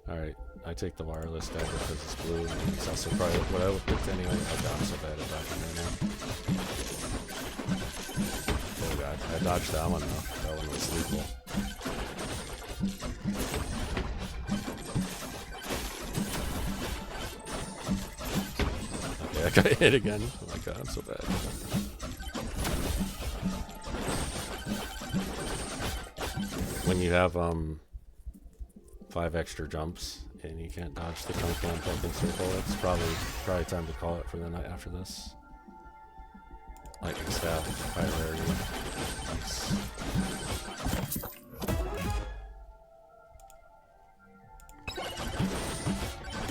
Alright, I take the WirelessDagger because it's blue, and it's also probably what I would pick anyway. Oh god, I'm so bad at dodging right now. Oh god, I dodged that one though. That one was lethal. Okay, I got hit again. Oh my god, I'm so bad. When you have 5 extra jumps and you can't dodge the chunk down fucking circle, it's probably time to call it for the night after this. LightningStaff, high rarity. Nice.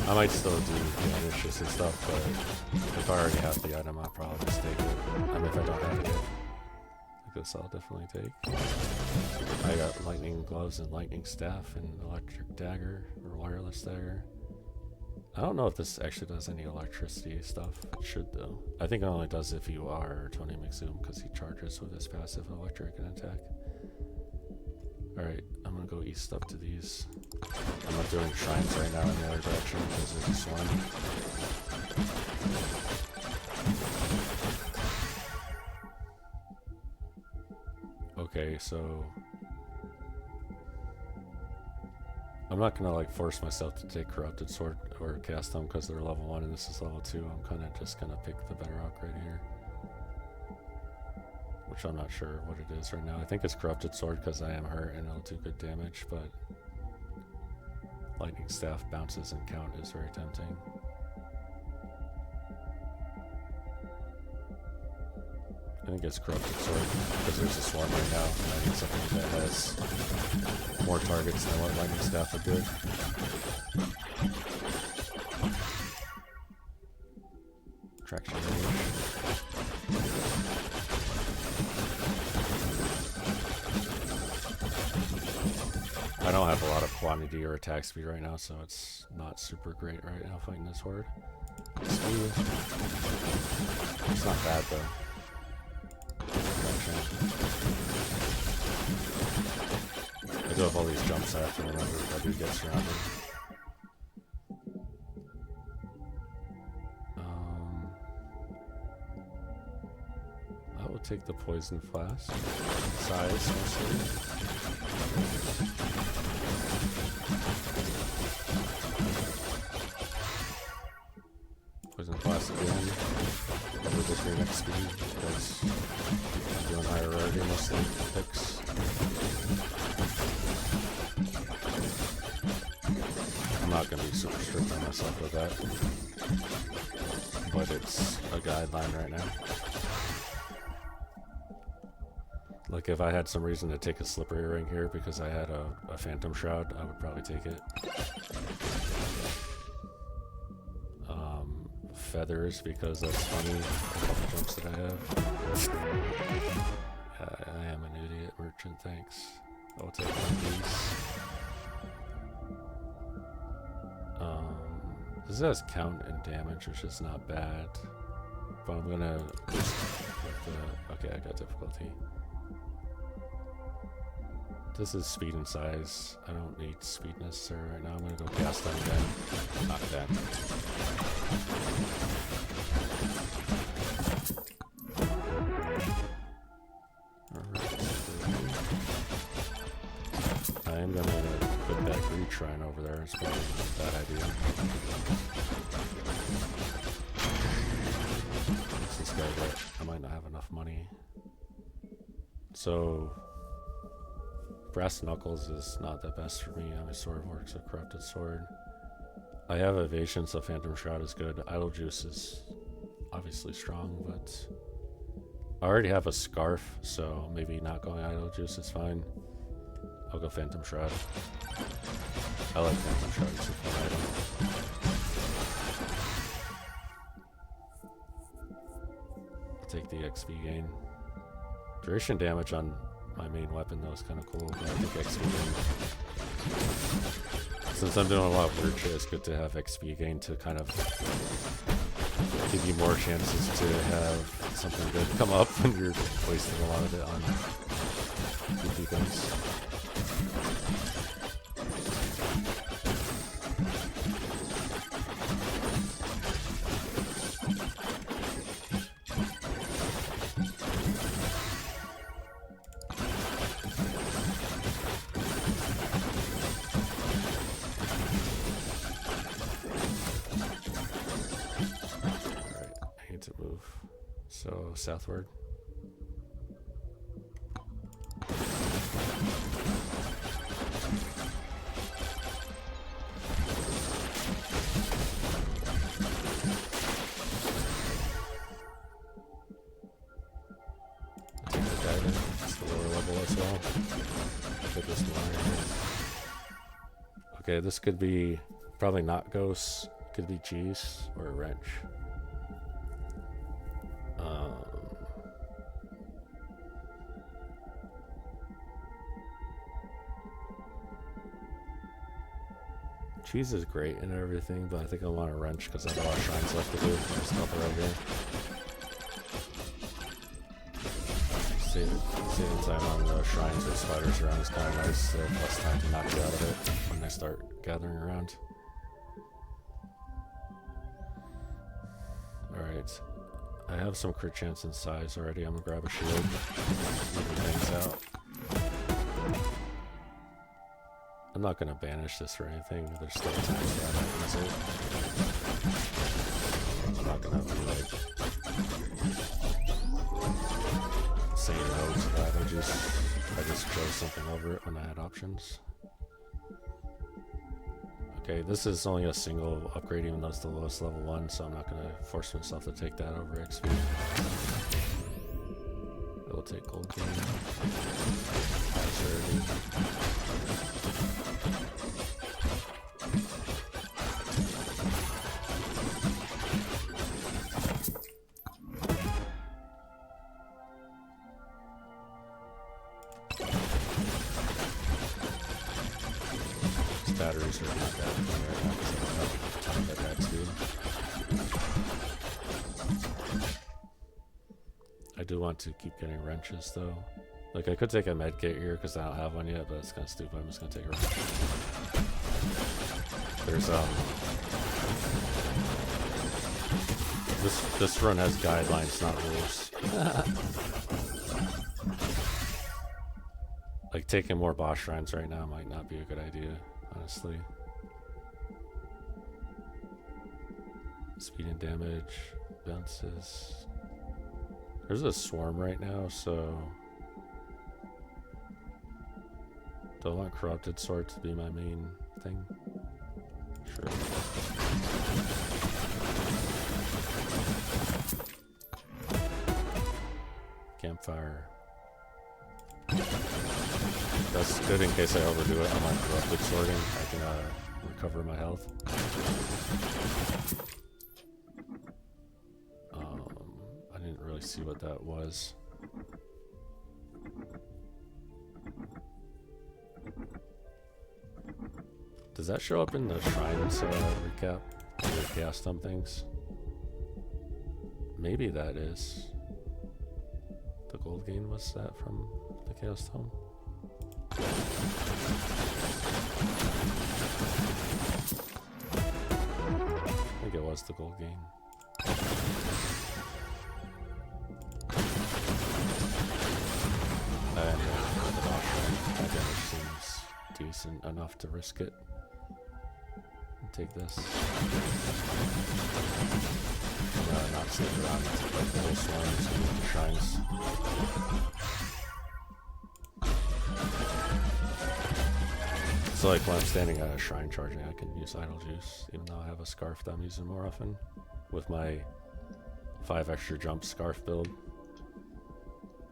I might still do vanishes and stuff, but if I already have the item, I'll probably just take it. I mean, if I don't have it, like this I'll definitely take. I got lightning gloves and LightningStaff and electric dagger, or wireless dagger. I don't know if this actually does any electricity stuff. It should though. I think it only does if you are Tony McZoom, because he charges with his passive electric and attack. Alright, I'm gonna go east up to these. I'm not doing shrines right now in the other direction because there's a swarm. Okay, so I'm not gonna like force myself to take CorruptedSword or cast them because they're level 1 and this is level 2. I'm kinda just gonna pick the better upgrade here. Which I'm not sure what it is right now. I think it's CorruptedSword because I am hurt and it'll do good damage, but LightningStaff bounces and count is very tempting. I think it's CorruptedSword because there's a swarm right now and I need something that has more targets than what LightningStaff would do. Traction range. I don't have a lot of quantity or attack speed right now, so it's not super great right now fighting this horde. It's not bad though. I do have all these jumps I have to remember if I do get surrounded. I will take the PoisonFlask. Size mostly. PoisonFlask again. Over the green XP because I'm doing higher rarity mostly picks. I'm not going to be super strict on myself with that, but it's a guideline right now. Like if I had some reason to take a slippery ring here because I had a Phantom Shroud, I would probably take it. Feathers because that's funny. A couple jumps that I have. I am an idiot merchant, thanks. I'll take one of these. This has count and damage, which is not bad. But I'm gonna just okay, I got difficulty. This is speed and size. I don't need speed necessarily right now. I'm gonna go cast that again. Not that. I am gonna put that Greed Shrine over there. It's probably not a bad idea. What's this guy get? I might not have enough money. So Brass Knuckles is not the best for me. My sword works with CorruptedSword. I have evasion, so Phantom Shroud is good. Idle Juice is obviously strong, but I already have a Scarf, so maybe not going Idle Juice is fine. I'll go Phantom Shroud. I like Phantom Shroud, it's a fun item. I'll take the XP gain. Duration damage on my main weapon though is kind of cool, but I think XP gain. Since I'm doing a lot of weird shit, it's good to have XP gain to kind of give you more chances to have something good come up when you're wasting a lot of it on goofy things. So southward. the lower level as well. Put this line here. Okay, this could be probably not ghosts. Could be cheese or a wrench. Cheese is great and everything, but I think I want a wrench because I have a lot of shrines left to do. Just help her over here. Saving time on the shrines with spiders around is kind of nice. They have less time to knock you out of it when they start gathering around. Alright. I have some crit chance and size already. I'm gonna grab a shield. Even things out. I'm not gonna banish this or anything. There's still attacks that I can use it. I'm not gonna be like saying no to that. I just chose something over it when I had options. Okay, this is only a single upgrade, even though it's the lowest level one, so I'm not gonna force myself to take that over XP. I will take gold gain. Batteries are not that right now because I don't have a ton of attacks, dude. I do want to keep getting wrenches though. Like I could take a med kit here because I don't have one yet, but it's kind of stupid. I'm just gonna take a wrench. There's this run has guidelines, not rules. Like taking more boss shrines right now might not be a good idea. Honestly. Speed and damage, bounces. There's a swarm right now, so do I want CorruptedSword to be my main thing? Sure. Campfire. That's good in case I overdo it on my corrupted sorting. I can recover my health. I didn't really see what that was. Does that show up in the shrines recap? The chaos stump things? Maybe that is. The gold gain was that from the chaos tome? I think it was the gold gain. And the boss my damage seems decent enough to risk it. I'll take this. Not stick around and take like the whole swarms and the shrines. So like when I'm standing at a shrine charging, I can use idle juice, even though I have a scarf that I'm using more often with my 5 extra jump scarf build.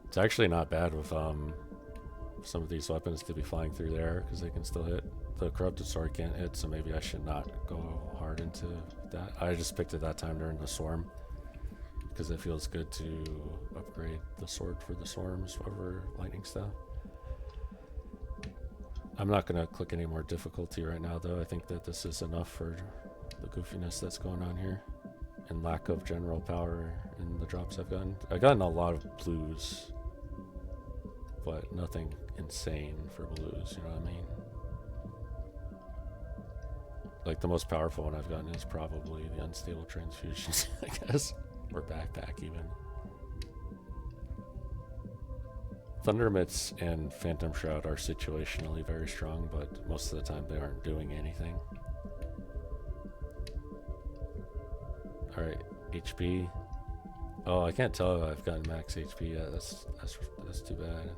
It's actually not bad with some of these weapons to be flying through the air because they can still hit. The corrupted sword can't hit, so maybe I should not go hard into that. I just picked it that time during the swarm because it feels good to upgrade the sword for the swarms over LightningStaff. I'm not going to click any more difficulty right now, though. I think that this is enough for the goofiness that's going on here and lack of general power in the drops I've gotten. I've gotten a lot of blues, but nothing insane for blues, you know what I mean? Like the most powerful one I've gotten is probably the unstable transfusions, I guess, or backpack even. Thunder Mitts and Phantom Shroud are situationally very strong, but most of the time they aren't doing anything. Alright, HP. Oh, I can't tell if I've gotten max HP yet. That's too bad.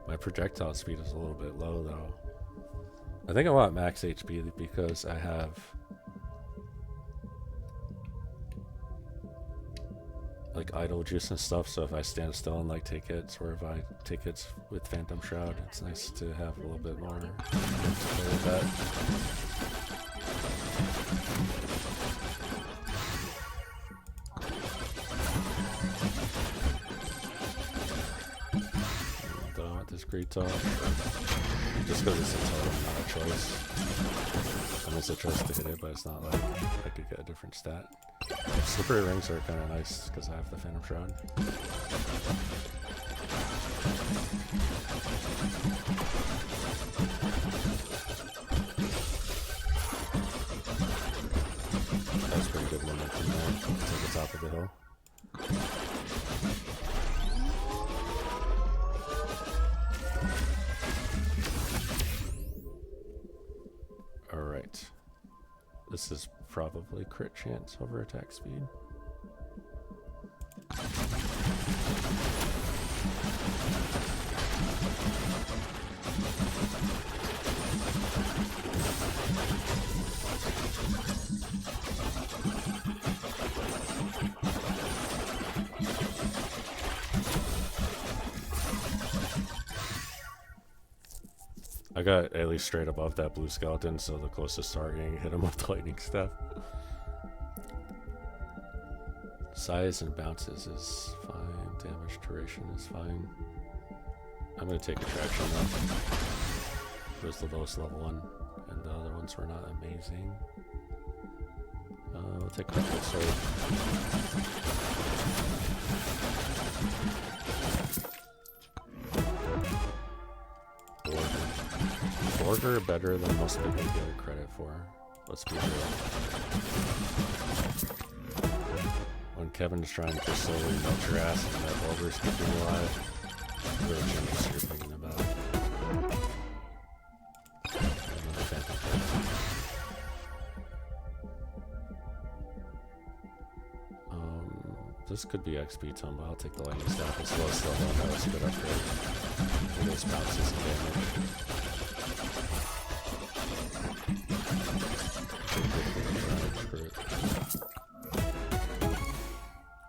My projectile speed is a little bit low though. I think I want max HP because I have like idle juice and stuff, so if I stand still and like take hits, or if I take hits with Phantom Shroud, it's nice to have a little bit more to play with that. And, this great talk, just because it's a totem, not a choice. I mean, it's a choice to hit it, but it's not like I could get a different stat. Slippery rings are kind of nice because I have the Phantom Shroud. That was pretty good momentum there to the top of the hill. Alright. This is probably crit chance over attack speed. I got at least straight above that blue skeleton, so the closest targeting hit him with the lightning staff. Size and bounces is fine. Damage duration is fine. I'm gonna take attraction though. It was the lowest level one, and the other ones were not amazing. We'll take CorruptedSword. Border better than most people give credit for. Let's be real. When Kevin's trying to slowly melt your ass and that Border's keeping you alive, it really changes what you're thinking about. This could be XP tome, but I'll take the lightning staff as lowest level. That was a good upgrade. It is bounces and damage.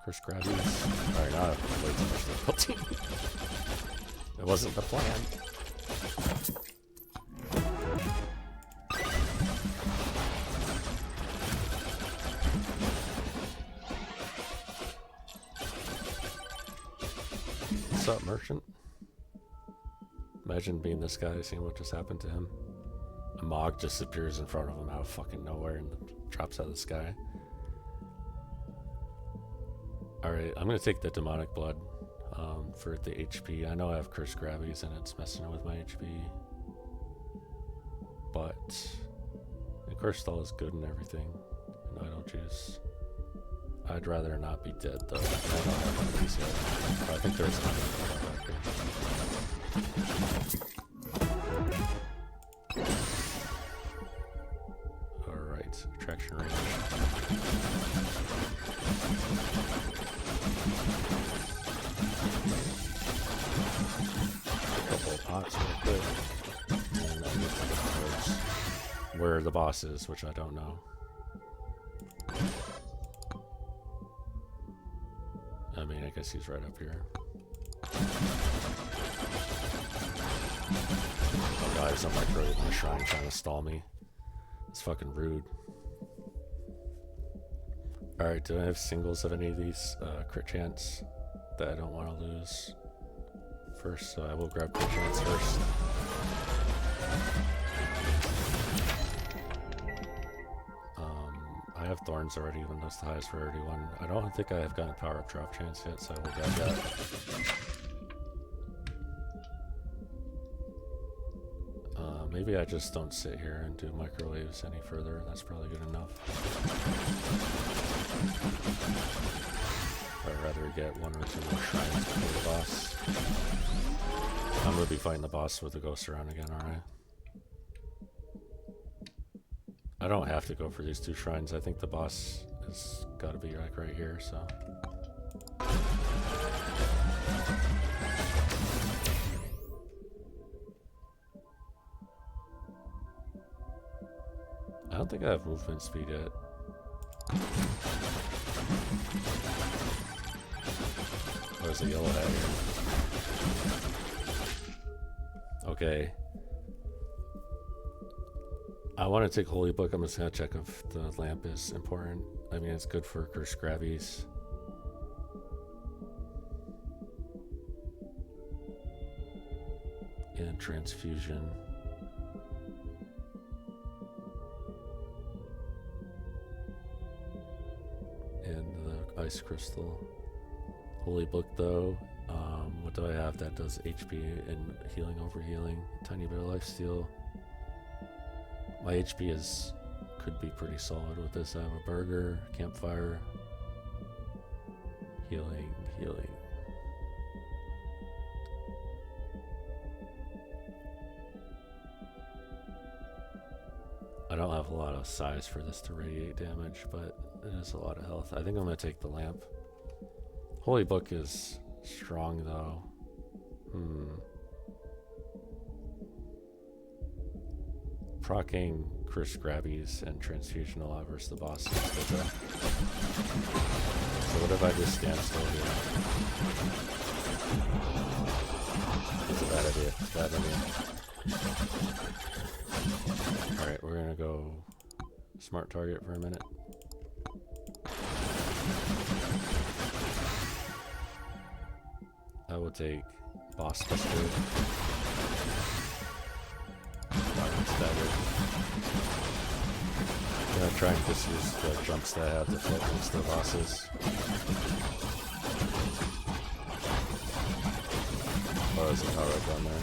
Curse Grabbies. Alright, now I have way too much difficulty. It wasn't the plan. What's up, merchant? Imagine being this guy, seeing what just happened to him. Amog just appears in front of him out of fucking nowhere and drops out of the sky. Alright, I'm gonna take the demonic blood for the HP. I know I have cursed grabbies and it's messing with my HP. But the curse stall is good and everything. And idle juice. I'd rather not be dead though. I don't have one of these yet. But I think there's another one back here. Alright, attraction range. A couple of pots real quick. And then get towards where the boss is, which I don't know. I mean, I guess he's right up here. Oh god, there's some microwave in the shrine trying to stall me. It's fucking rude. Alright, do I have singles of any of these crit chance that I don't want to lose first? So I will grab crit chance first. I have thorns already, even though it's the highest rarity one. I don't think I have gotten power up drop chance yet, so I will grab that. Maybe I just don't sit here and do microwaves any further. That's probably good enough. I'd rather get one or two more shrines before the boss. I'm gonna be fighting the boss with the ghost around again, alright? I don't have to go for these two shrines. I think the boss has got to be like right here, so. I don't think I have movement speed yet. there's a yellow hat here. Okay. I want to take Holy Book. I'm just going to check if the lamp is important. I mean, it's good for Curse Grabbies. And Transfusion. And the Ice Crystal. Holy Book, though. What do I have that does HP and healing over healing? Tiny bit of lifesteal. My HP could be pretty solid with this. I have a burger, campfire, healing. I don't have a lot of size for this to radiate damage, but it is a lot of health. I think I'm going to take the lamp. Holy Book is strong, though. Procking Curse Grabbies and Transfusion a lot versus the boss. So what if I just stand still here? It's a bad idea. It's a bad idea. Alright, we're gonna go smart target for a minute. I will take Boss Buster. LightningStaff. I'm gonna try and just use the jumps that I have to flip against the bosses. Oh, there's a power up down there.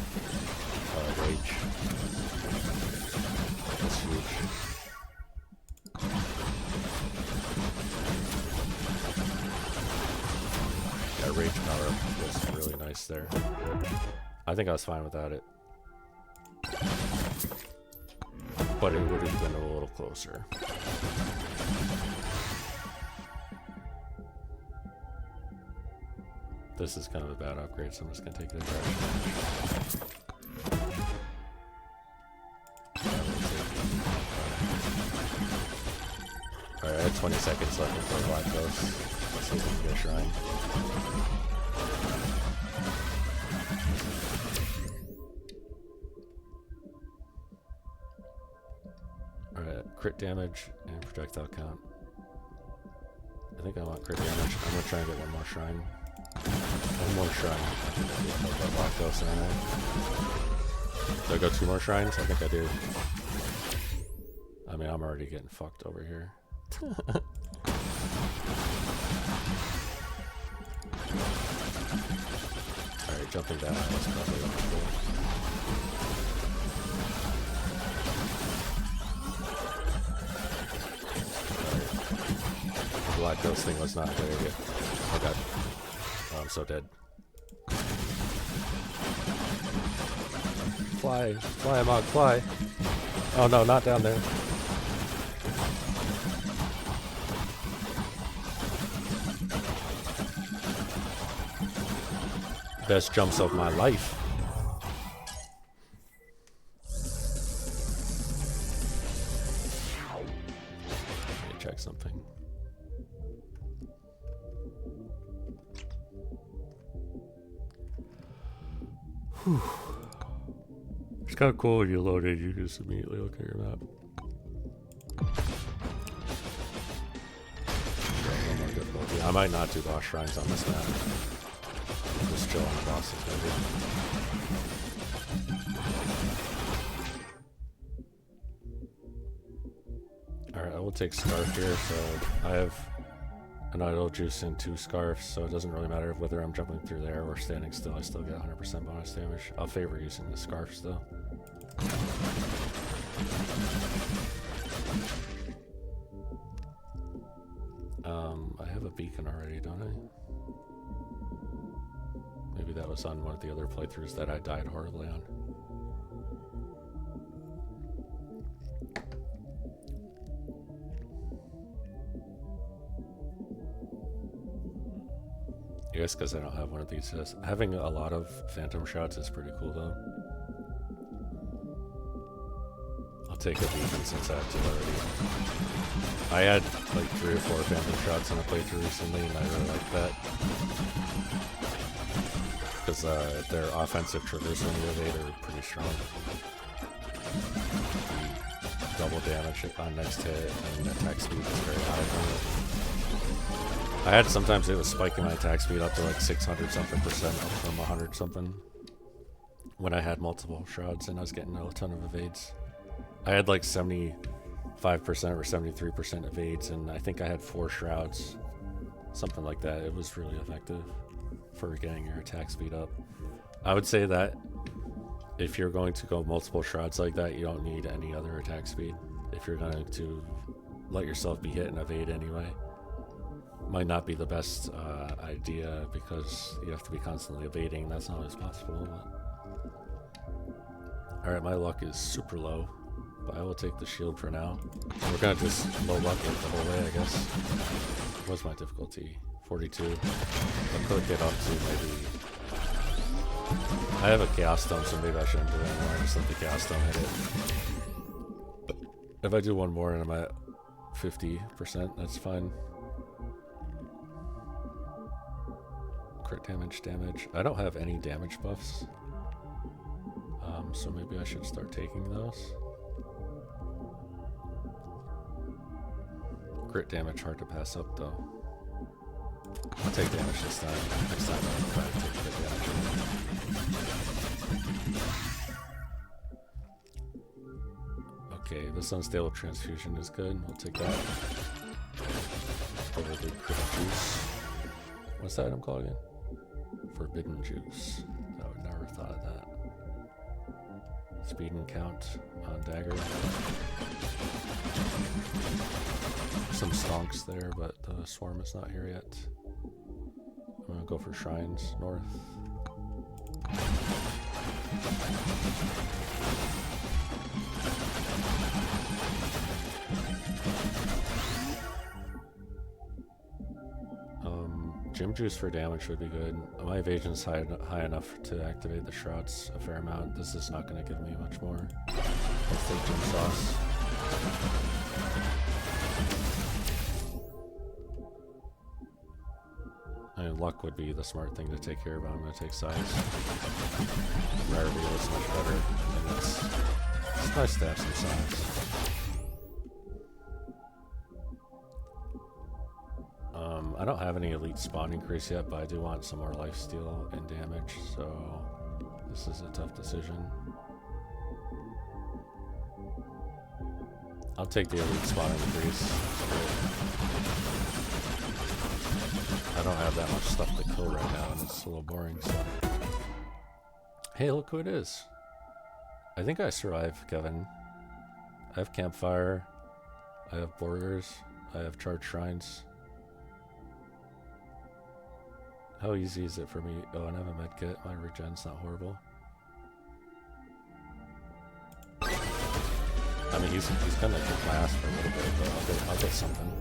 Rage. That's huge. That rage power up was really nice there. I think I was fine without it. But it would have been a little closer. This is kind of a bad upgrade, so I'm just gonna take it as Alright, I have 20 seconds left before Black Ghost. Let's see if we can get a shrine. Crit damage and projectile count. I think I want crit damage. I'm gonna try and get one more shrine. One more shrine. Like that Black Ghost in there. Do I go 2 more shrines? I think I do. I mean, I'm already getting fucked over here. Alright, jumping down. That's probably what I'm doing. Black Ghost thing was not a good idea. Oh god. Oh, I'm so dead. Fly. Fly, Amog, fly. Oh no, not down there. Best jumps of my life. Let me check something. Whew. It's kind of cool when you load it, you just immediately look at your map. I might not do boss shrines on this map. Just chill on the bosses, maybe. Alright, I will take Scarf here, so I have an idle juice and 2 scarfs, so it doesn't really matter whether I'm jumping through there or standing still. I still get 100% bonus damage. I'll favor using the scarfs though. I have a beacon already, don't I? Maybe that was on one of the other playthroughs that I died horribly on. I guess because I don't have one of these. Having a lot of phantom shots is pretty cool though. I'll take a beacon since I have 2 already. I had like 3 or 4 phantom shots in a playthrough recently and I really liked that. because their offensive triggers when you evade are pretty strong. Double damage on next hit, and attack speed is very high. I had sometimes it was spiking my attack speed up to like 600 something percent up from 100 something when I had multiple shrouds and I was getting a ton of evades. I had like 75% or 73% evades, and I think I had 4 shrouds, something like that. It was really effective for getting your attack speed up. I would say that if you're going to go multiple shrouds like that, you don't need any other attack speed. If you're going to let yourself be hit and evade anyway, might not be the best idea because you have to be constantly evading. That's not always possible. Alright, my luck is super low, but I will take the shield for now. We're gonna just low luck it the whole way, I guess. What's my difficulty? 42. I'll click it up to maybe... I have a Chaos Stone, so maybe I shouldn't do it anymore. I just let the Chaos Stone hit it. If I do one more and I'm at 50%, that's fine. Crit damage. I don't have any damage buffs. So maybe I should start taking those. Crit damage hard to pass up though. I'll take damage this time. Next time I'll try to take crit damage. Okay, this unstable transfusion is good. We'll take that. Over the crit juice. What's that item called again? Forbidden juice. I would never thought of that. Speed and count on dagger. Some stonks there, but the swarm is not here yet. I'm gonna go for shrines north. Gym juice for damage would be good. My evasion's high enough to activate the shrouds a fair amount. This is not going to give me much more. Let's take gym sauce. I mean, luck would be the smart thing to take care of, but I'm going to take size. Rarity looks much better, and it's nice to have some size. I don't have any elite spawn increase yet, but I do want some more lifesteal and damage, so this is a tough decision. I'll take the elite spawn increase. I don't have that much stuff to kill right now, and it's a little boring, so... Hey, look who it is! I think I survived, Kevin. I have campfire, I have borders, I have charged shrines. How easy is it for me? Oh, and I have a medkit. My regen's not horrible. I mean, he's gonna kick my ass for a little bit, but I'll get something.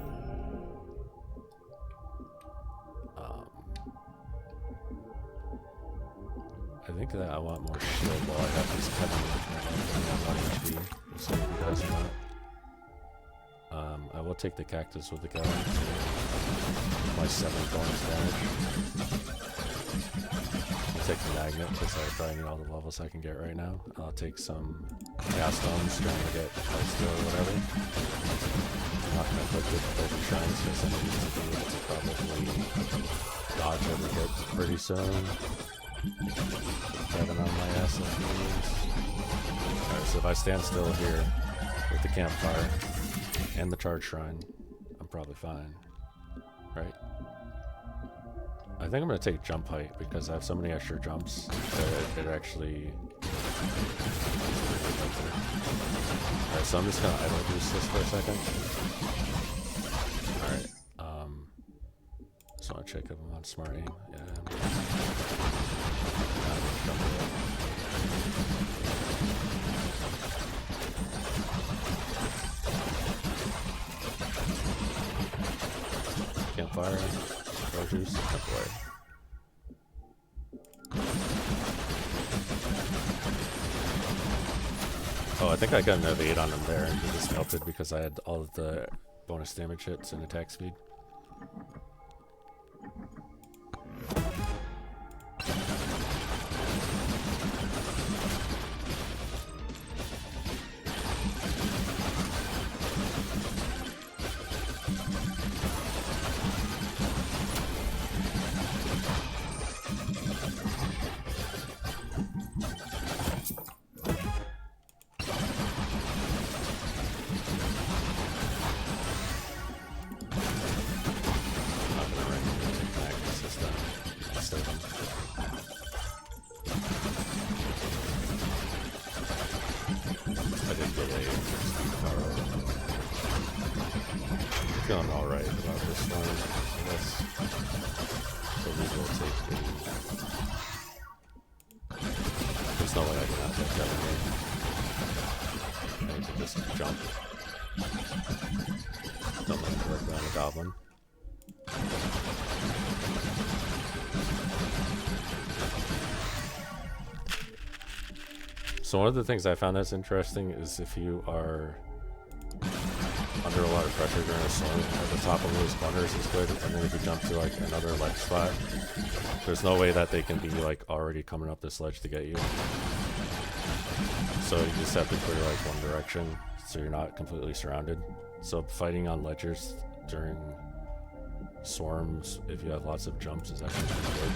I think that I want more shield while I have this Kevin. We'll see if he does or not. I will take the cactus with the Kevin. My 7 bonus damage. I'll take the magnet because I probably need all the levels I can get right now. I'll take some gas stones trying to get lifesteal or whatever. I'm not going to put the shrines because I need to be able to probably dodge every hit pretty soon. Kevin on my ass if he needs. Alright, so if I stand still here with the campfire and the charge shrine, I'm probably fine. Right? I think I'm going to take jump height because I have so many extra jumps that it actually... Alright, so I'm just going to idle boost this for a second. Alright, just want to check if I'm on smart aim. Yeah. Campfire, throw juice, step away. Oh, I think I got an evade on him there and he just melted because I had all of the bonus damage hits and attack speed. save them. I did get a power. Feeling alright about this one, I guess. So we will take the... There's no way I can outfit that game. I need to just jump. Don't let me work around the goblin. So one of the things I found that's interesting is if you are under a lot of pressure during a storm, at the top of those corners is good, and then if you jump to like another ledge spot, there's no way that they can be like already coming up this ledge to get you. So you just have to clear like one direction so you're not completely surrounded. So fighting on ledges during swarms, if you have lots of jumps, is actually pretty good.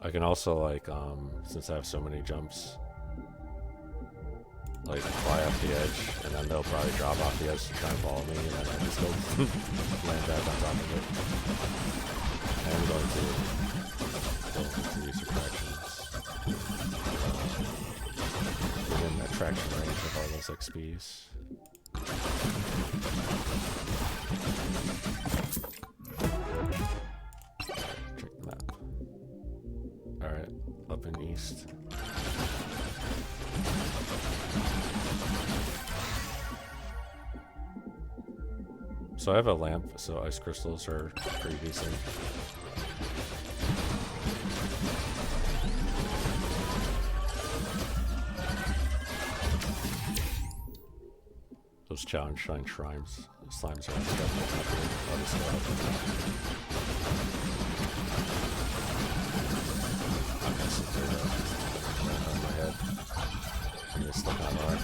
I can also like, since I have so many jumps, like fly off the edge, and then they'll probably drop off the edge to try and follow me, and then I just go land back on top of it. I am going to use attractions within attraction range of all those XPs. Check the map. Alright, up in east. So I have a lamp, so ice crystals are pretty decent. Those challenge shine slimes are definitely I'm gonna sit there on my head. I'm gonna stuck on art.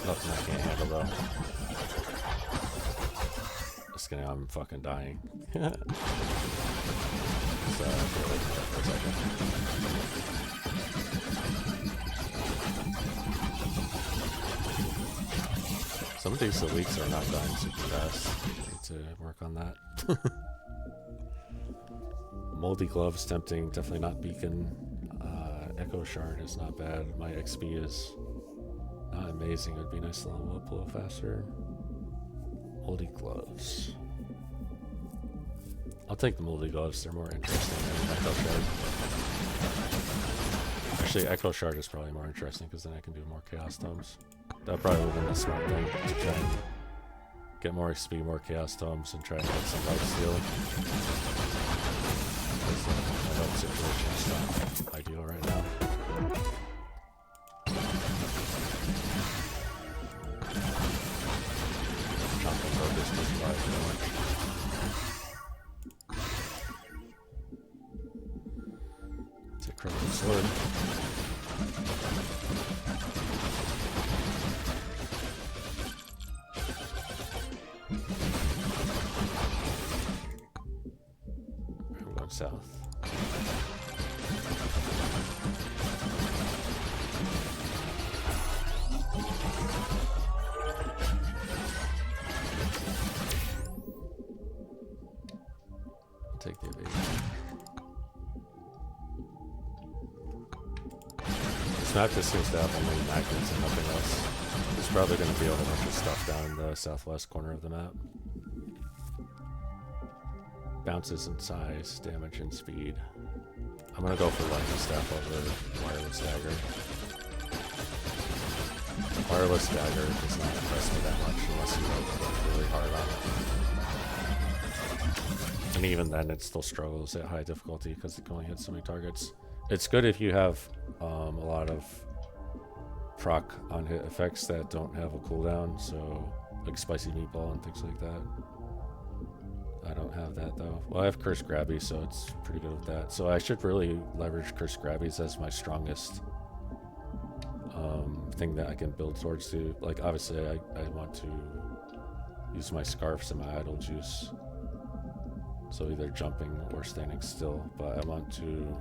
Nothing I can't handle though. Just kidding, I'm fucking dying. So I feel like that for a second. Some of these elites are not dying super fast. I need to work on that. Moldy Gloves, tempting, definitely not Beacon. Echo Shard is not bad. My XP is not amazing. It would be nice to level up a little faster. Moldy Gloves. I'll take the Moldy Gloves, they're more interesting than Echo Shard. Actually, Echo Shard is probably more interesting because then I can do more Chaos Tomes. That probably would have been a smart thing to try and get more XP, more Chaos Tomes, and try and get some life steal. My health situation is not ideal right now. Chomping focus to survive too much. Take CorruptedSword. I'm going south. Take the evasion. This map just seems to have only magnets and nothing else. It's probably going to be a whole bunch of stuff down in the southwest corner of the map. Bounces in size, damage, and speed. I'm going to go for LightningStaff over WirelessDagger. WirelessDagger does not impress me that much unless you work really hard on it. And even then, it still struggles at high difficulty because it can only hit so many targets. It's good if you have a lot of proc on hit effects that don't have a cooldown, so like Spicy Meatball and things like that. I don't have that though. Well, I have Curse Grabby, so it's pretty good with that. So I should really leverage Curse Grabbies as my strongest thing that I can build towards to. Like, obviously, I want to use my Scarfs and my Idle Juice. So either jumping or standing still, but I want to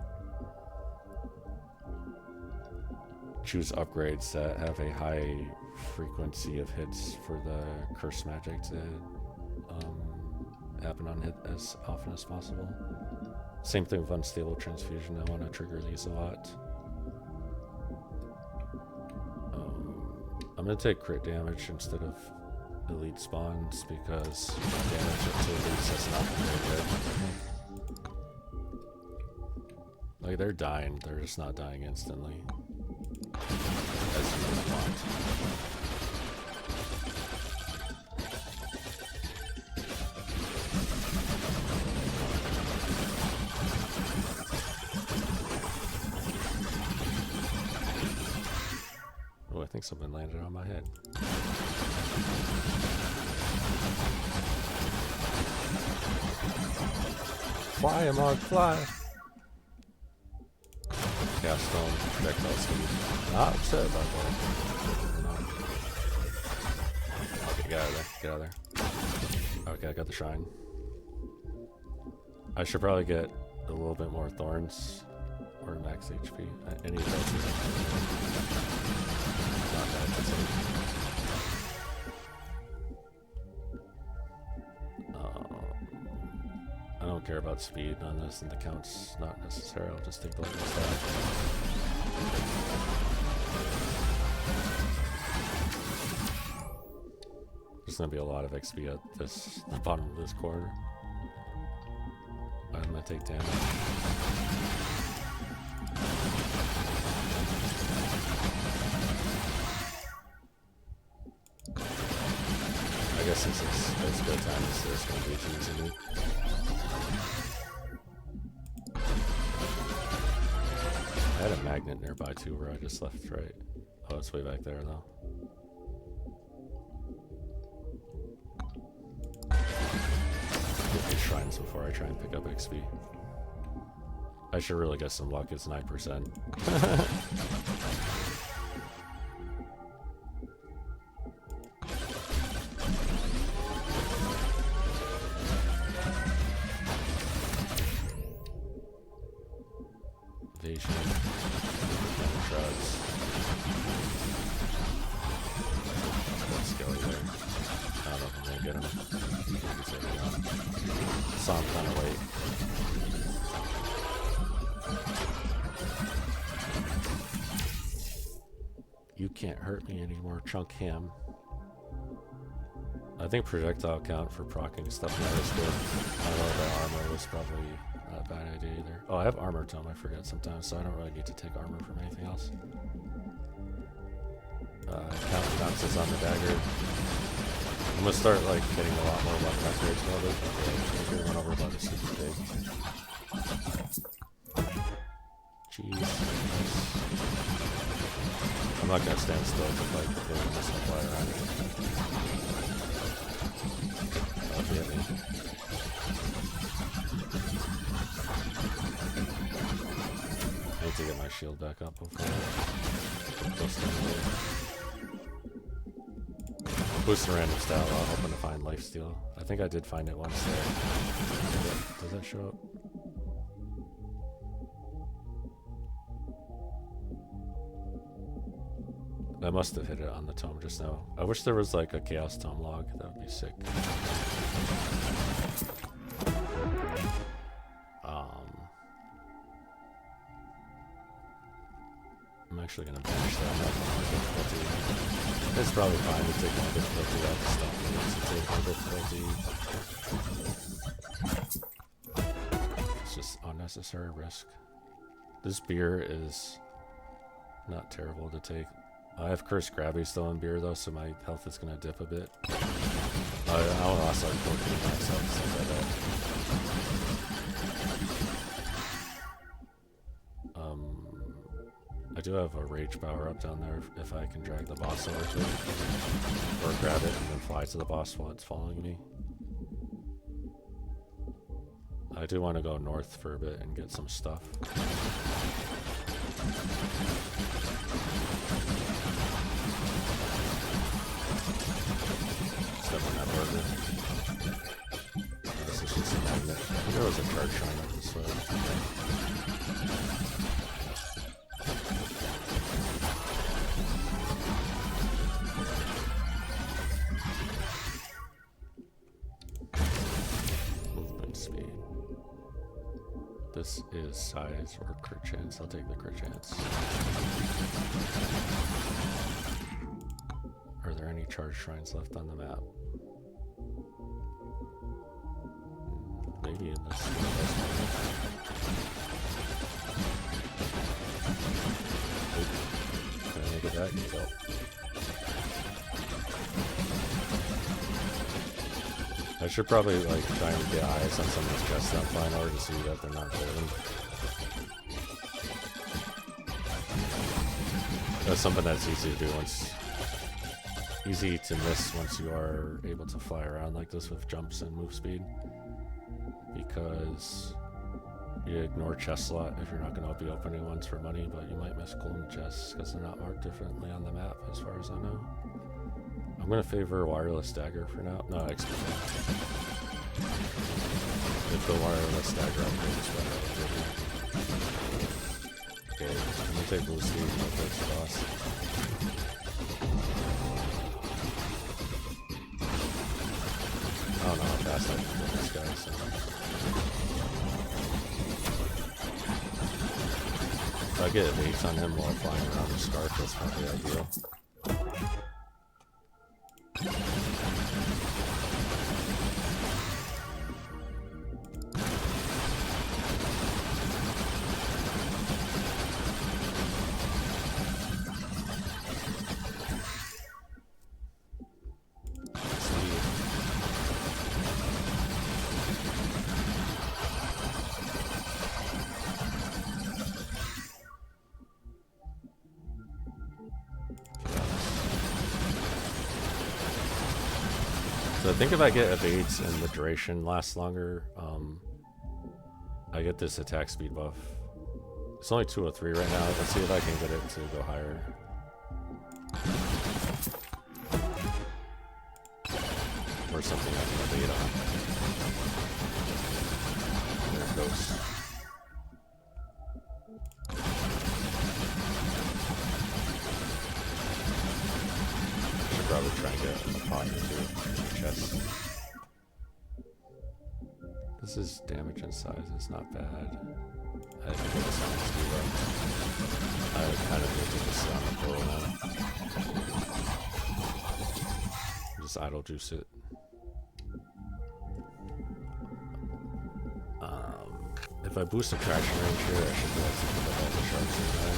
choose upgrades that have a high frequency of hits for the Curse Magic to happen on hit as often as possible. Same thing with Unstable Transfusion. I want to trigger these a lot. I'm going to take crit damage instead of elite spawns because damage to elites has not been very good. Like, they're dying, they're just not dying instantly. As you would want. Oh, I think something landed on my head. Fly, Amog, fly! Cast stone, projectile speed. Not upset about that. Okay, get out of there. Get out of there. Okay, I got the shrine. I should probably get a little bit more thorns or max HP. Any of those. Not bad, that's it. I don't care about speed on this, and the count's not necessary. I'll just take the LightningStaff. There's gonna be a lot of XP at the bottom of this quarter. I'm gonna take damage. I guess this is as good time as there's gonna be to use a nuke. I had a magnet nearby too where I just left right. Oh, it's way back there though. Get these shrines before I try and pick up XP. I should really get some luck, it's 9%. Evasion. Drugs. That's skelly there. I don't know if I'm gonna get him. Saw him kind of late. You can't hurt me anymore, chunk ham. I think projectile count for proccing stuff now is good. I don't know if that armor was probably not a bad idea either. Oh, I have armor tome, I forget sometimes, so I don't really need to take armor from anything else. Count bounces on the dagger. I'm gonna start like getting a lot more luck upgrades while they're run over by the stupid pig. Jeez. I'm not gonna stand still to fight the pig and just fly around. That'll be at me. I need to get my shield back up before I go stand there. Boosting random style while hoping to find lifesteal. I think I did find it once there. Does that show up? I must have hit it on the tome just now. I wish there was like a chaos tome log. That would be sick. I'm actually gonna banish that up on more difficulty. It's probably fine to take more difficulty out the stuff that needs to take more difficulty. It's just unnecessary risk. This beer is not terrible to take. I have Curse Grabby still in beer though, so my health is gonna dip a bit. I'll also cocaine myself, stuff like that. I do have a rage power up down there if I can drag the boss over to it. Or grab it and then fly to the boss while it's following me. I do want to go north for a bit and get some stuff. Step on that burger. This is just a magnet. I think there was a charge shrine up this way. This is size or crit chance. I'll take the crit chance. Are there any charge shrines left on the map? Maybe in this. Can I make it back? Nope. I should probably like try and get eyes on someone's chest down fine in order to see that they're not golden. That's something that's easy to do easy to miss once you are able to fly around like this with jumps and move speed. Because you ignore chest slot if you're not going to be opening ones for money, but you might miss golden chests because they're not marked differently on the map as far as I know. I'm going to favor WirelessDagger for now. No, XP. If the WirelessDagger upgrade is better, okay, I'm going to take blue sleeve and upgrade the boss. I don't know how fast I can kill this guy, so. If I get evades on him while flying around the scarf, that's probably ideal. So I think if I get evades and the duration lasts longer, I get this attack speed buff. It's only 203 right now. Let's see if I can get it to go higher. Or something I can evade on. There it goes. Should probably try and get a pot or two. Chest. This is damage and size, it's not bad. I think it's not too low. I kind of need to just sit on the portal now. Just idle juice it. If I boost the traction range here, I should be able to put all the sharks in there.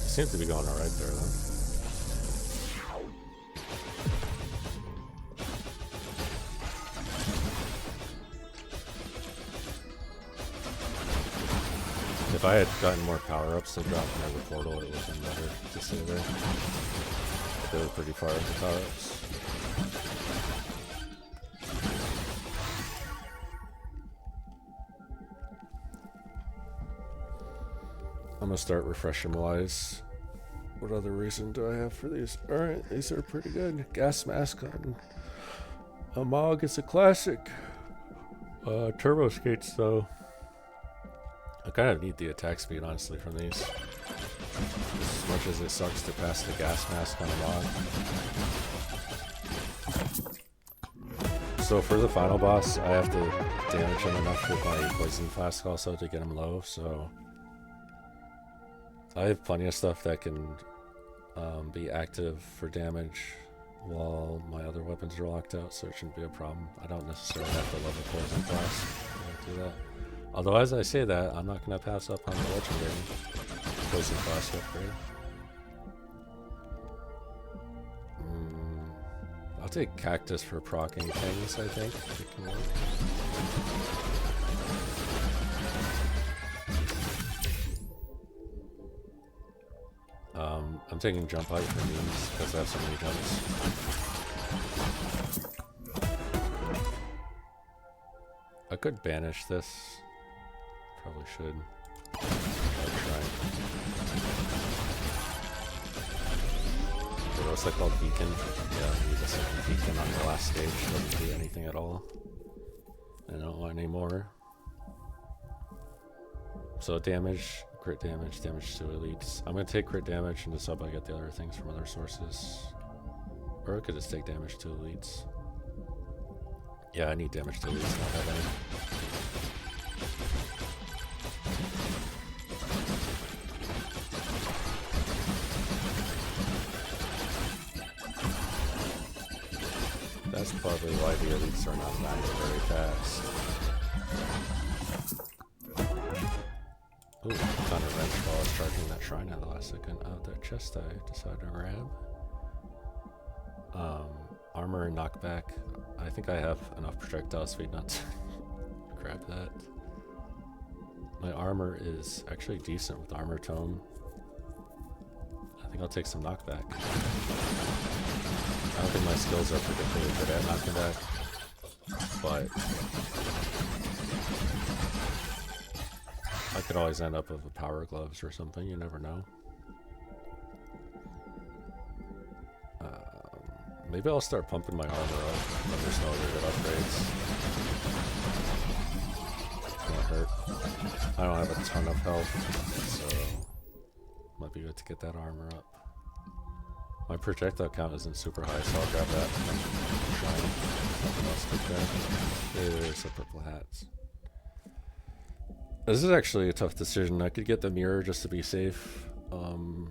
Seems to be going alright there though. If I had gotten more power-ups to drop in every portal, it would have been better to stay there. But they were pretty far with the power-ups. I'm gonna start refreshing my eyes. What other reason do I have for these? Alright, these are pretty good. Gas mask on Amog is a classic. Turbo skates though. I kind of need the attack speed honestly from these. As much as it sucks to pass the gas mask on Amog. So for the final boss, I have to damage him enough with my PoisonFlask also to get him low, so I have plenty of stuff that can be active for damage while my other weapons are locked out, so it shouldn't be a problem. I don't necessarily have to level PoisonFlask to do that. Although as I say that, I'm not going to pass up on the legendary PoisonFlask upgrade. I'll take Cactus for proccing things, I think. It can work. I'm taking Jump Height for these because I have so many jumps. I could banish this. Probably should. I'll try. What's that called? Beacon? Yeah, use a second beacon on the last stage. Doesn't do anything at all. I don't want any more. So damage, crit damage, damage to elites. I'm gonna take crit damage and just hope I get the other things from other sources. Or I could just take damage to elites. Yeah, I need damage to elites, not have any. That's probably why the elites are not dying very fast. Ooh, found a wrench while I was charging that shrine at the last second. Oh, that chest I decided to grab. Armor and knockback. I think I have enough projectile speed not to grab that. My armor is actually decent with armor tome. I think I'll take some knockback. I don't think my skills are particularly good at knocking back, but I could always end up with a power gloves or something, you never know. Maybe I'll start pumping my armor up, but there's no other good upgrades. Won't hurt. I don't have a ton of health, so might be good to get that armor up. My projectile count isn't super high, so I'll grab that. Nothing else to grab. There's the purple hats. This is actually a tough decision. I could get the mirror just to be safe. The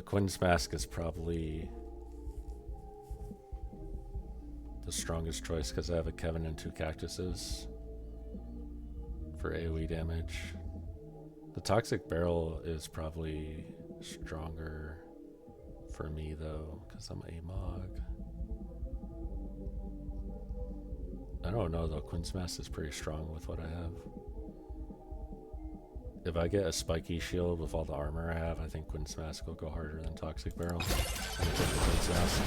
Quinn's Mask is probably the strongest choice because I have a Kevin and 2 cactuses for AoE damage. The Toxic Barrel is probably stronger for me though, because I'm Amog. I don't know though, Quinn's Mask is pretty strong with what I have. If I get a spiky shield with all the armor I have, I think Quinn's Mask will go harder than Toxic Barrel. I'm gonna take the Quinn's Mask.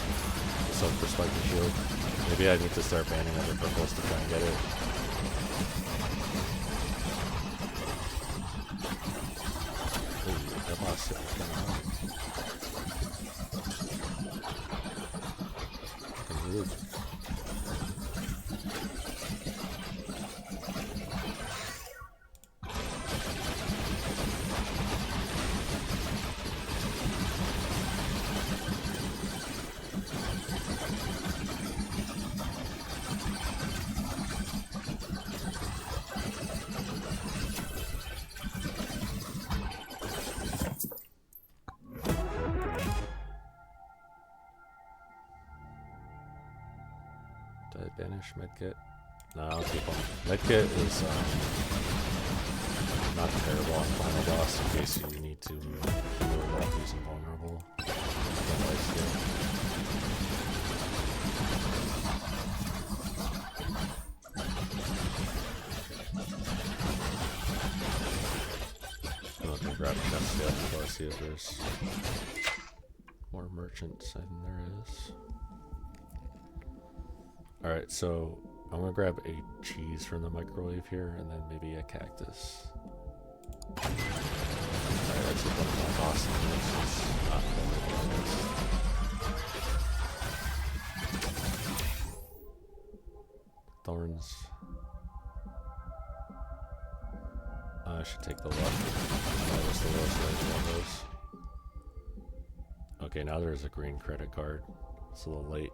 So for spiky shield. Maybe I need to start banning other purples to try and get it. Ooh, that boss hit was kinda hard. Fucking rude. Banish medkit. No, I'll keep on. Medkit is not terrible on Final Boss in case you need to heal while he's invulnerable. I'm not gonna grab a chest yet until I see if there's more merchants than there is. Alright, so I'm gonna grab a cheese from the microwave here and then maybe a cactus. Alright, that's one of my boss moves. Not Thorns. I should take the luck. That was the lowest range of those. Okay, now there's a green credit card. It's a little late.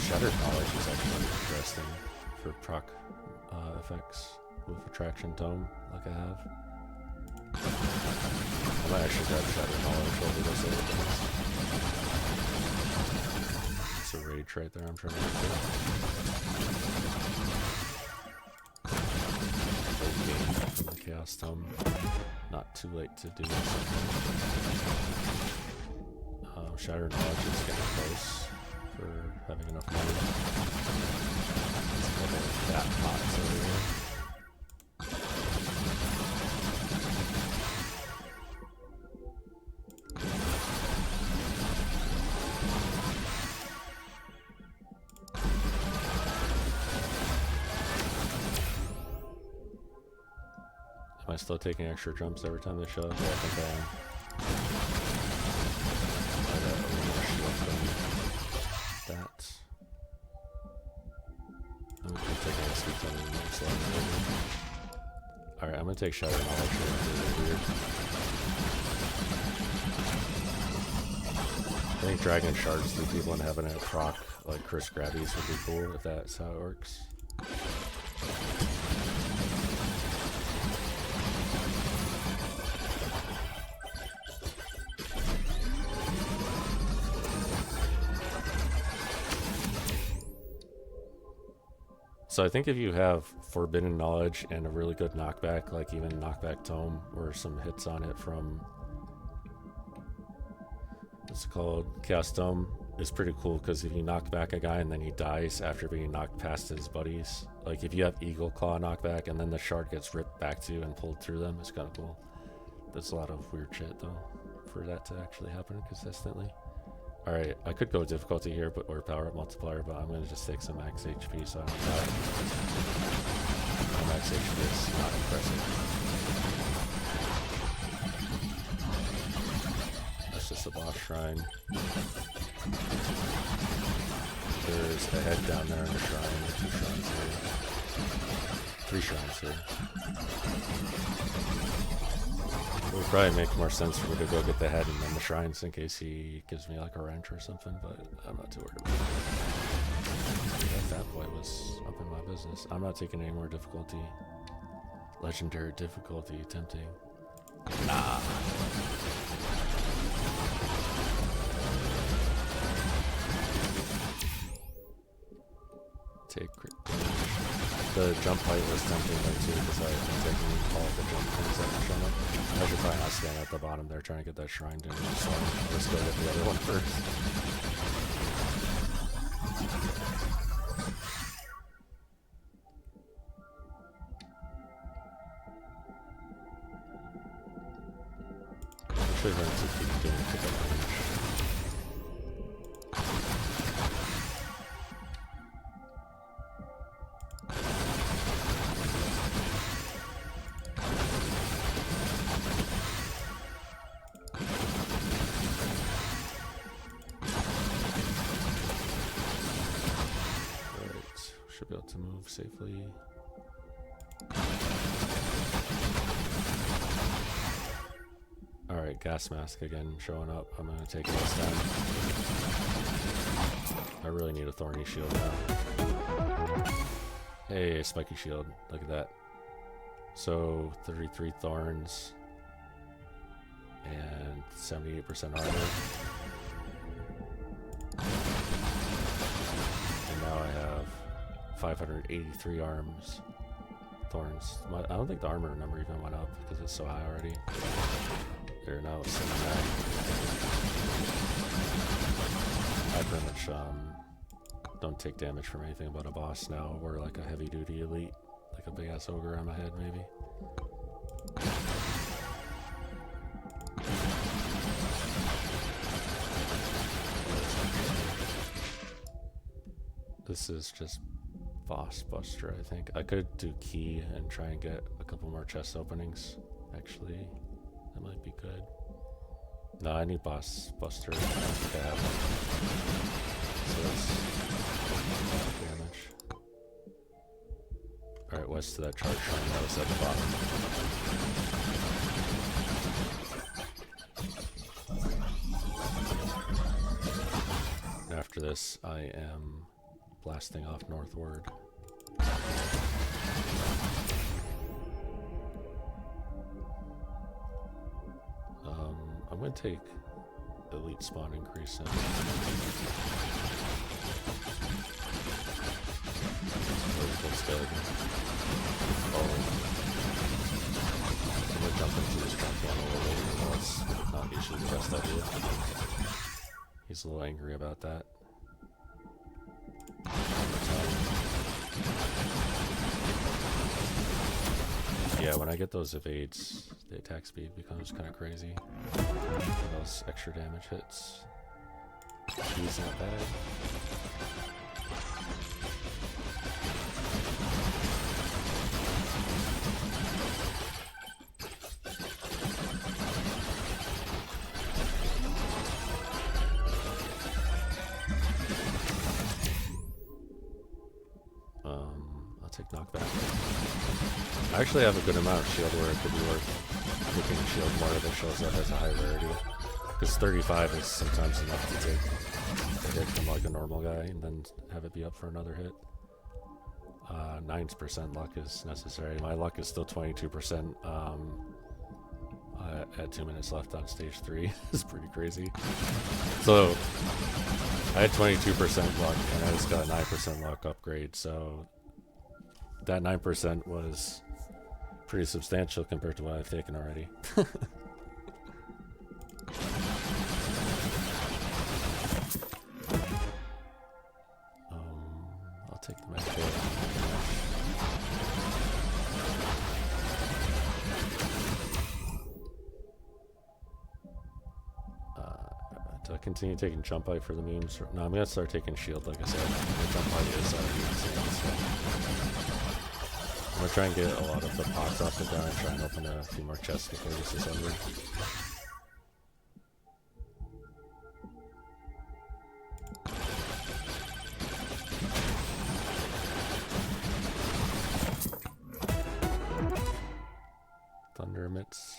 Shattered Knowledge is actually interesting for proc effects with Attraction Tome, like I have. I might actually grab Shattered Knowledge over those other things. It's a rage right there I'm trying to get to. From the Chaos Tome. Not too late to do something. Shattered Knowledge is getting close for having enough money. There's a couple of fat pots over here. Am I still taking extra jumps every time they show up? Yeah, I think I am. I got a little more shield from that. I'm going to take a sweet time in the next level. Alright, I'm going to take Shadow Knowledge here. It's really weird. I think dragging shards through people and having it proc like Chris Grabbies would be cool if that's how it works. So I think if you have Forbidden Knowledge and a really good knockback, like even Knockback Tome, or some hits on it from, what's it called, Chaos Tome, is pretty cool, because if you knock back a guy and then he dies after being knocked past his buddies, like if you have Eagle Claw knockback and then the shard gets ripped back to you and pulled through them, it's kind of cool. There's a lot of weird shit though, for that to actually happen consistently. Alright, I could go difficulty here, but or power up multiplier, but I'm gonna just take some max HP so I don't die. My max HP is not impressive. That's just a boss shrine. There's a head down there in the shrine, 2 shrines here. 3 shrines here. It would probably make more sense for me to go get the head and then the shrines in case he gives me like a wrench or something, but I'm not too worried about it. That fat boy was up in my business. I'm not taking any more difficulty. Legendary difficulty, tempting. Nah. Take crit. The jump height was tempting there too, because I've been taking all of the jump things that have shown up. I should probably not stand at the bottom there trying to get that shrine down, so I'll just go get the other one first. I should run to keep doing pick up range. Should be able to move safely. Alright, gas mask again showing up. I'm gonna take this time. I really need a thorny shield now. Hey, spiky shield. Look at that. So 33 thorns and 78% armor. And now I have 583 arms, thorns. I don't think the armor number even went up because it's so high already. There, now it's 79. I pretty much don't take damage from anything but a boss now, or like a heavy duty elite, like a big ass ogre on my head maybe. This is just boss buster, I think. I could do key and try and get a couple more chest openings. Actually, that might be good. No, I need boss buster. I don't think I have one. So that's damage. Alright, west to that charge shrine that was at the bottom. And after this, I am blasting off northward. I'm going to take elite spawn increase in. Looks good. Oh. I'm going to jump into this jump one a little later. That's not usually the best idea. He's a little angry about that. Yeah, when I get those evades, the attack speed becomes kind of crazy. Those extra damage hits. He's not bad. I'll take knockback. I actually have a good amount of shield where it could be worth taking shield more if it shows up as a high rarity. Because 35 is sometimes enough to take a hit from like a normal guy and then have it be up for another hit. 9% luck is necessary. My luck is still 22%. I had 2 minutes left on stage 3. It's pretty crazy. So I had 22% luck and I just got a 9% luck upgrade. So that 9% was pretty substantial compared to what I've taken already. I'll take the match. Do I continue taking jump height for the memes? No, I'm gonna start taking shield. Like I said, the jump height is already insane. So I'm gonna try and get a lot of the pots off the ground and try and open a few more chests before this is over. Thunder emits.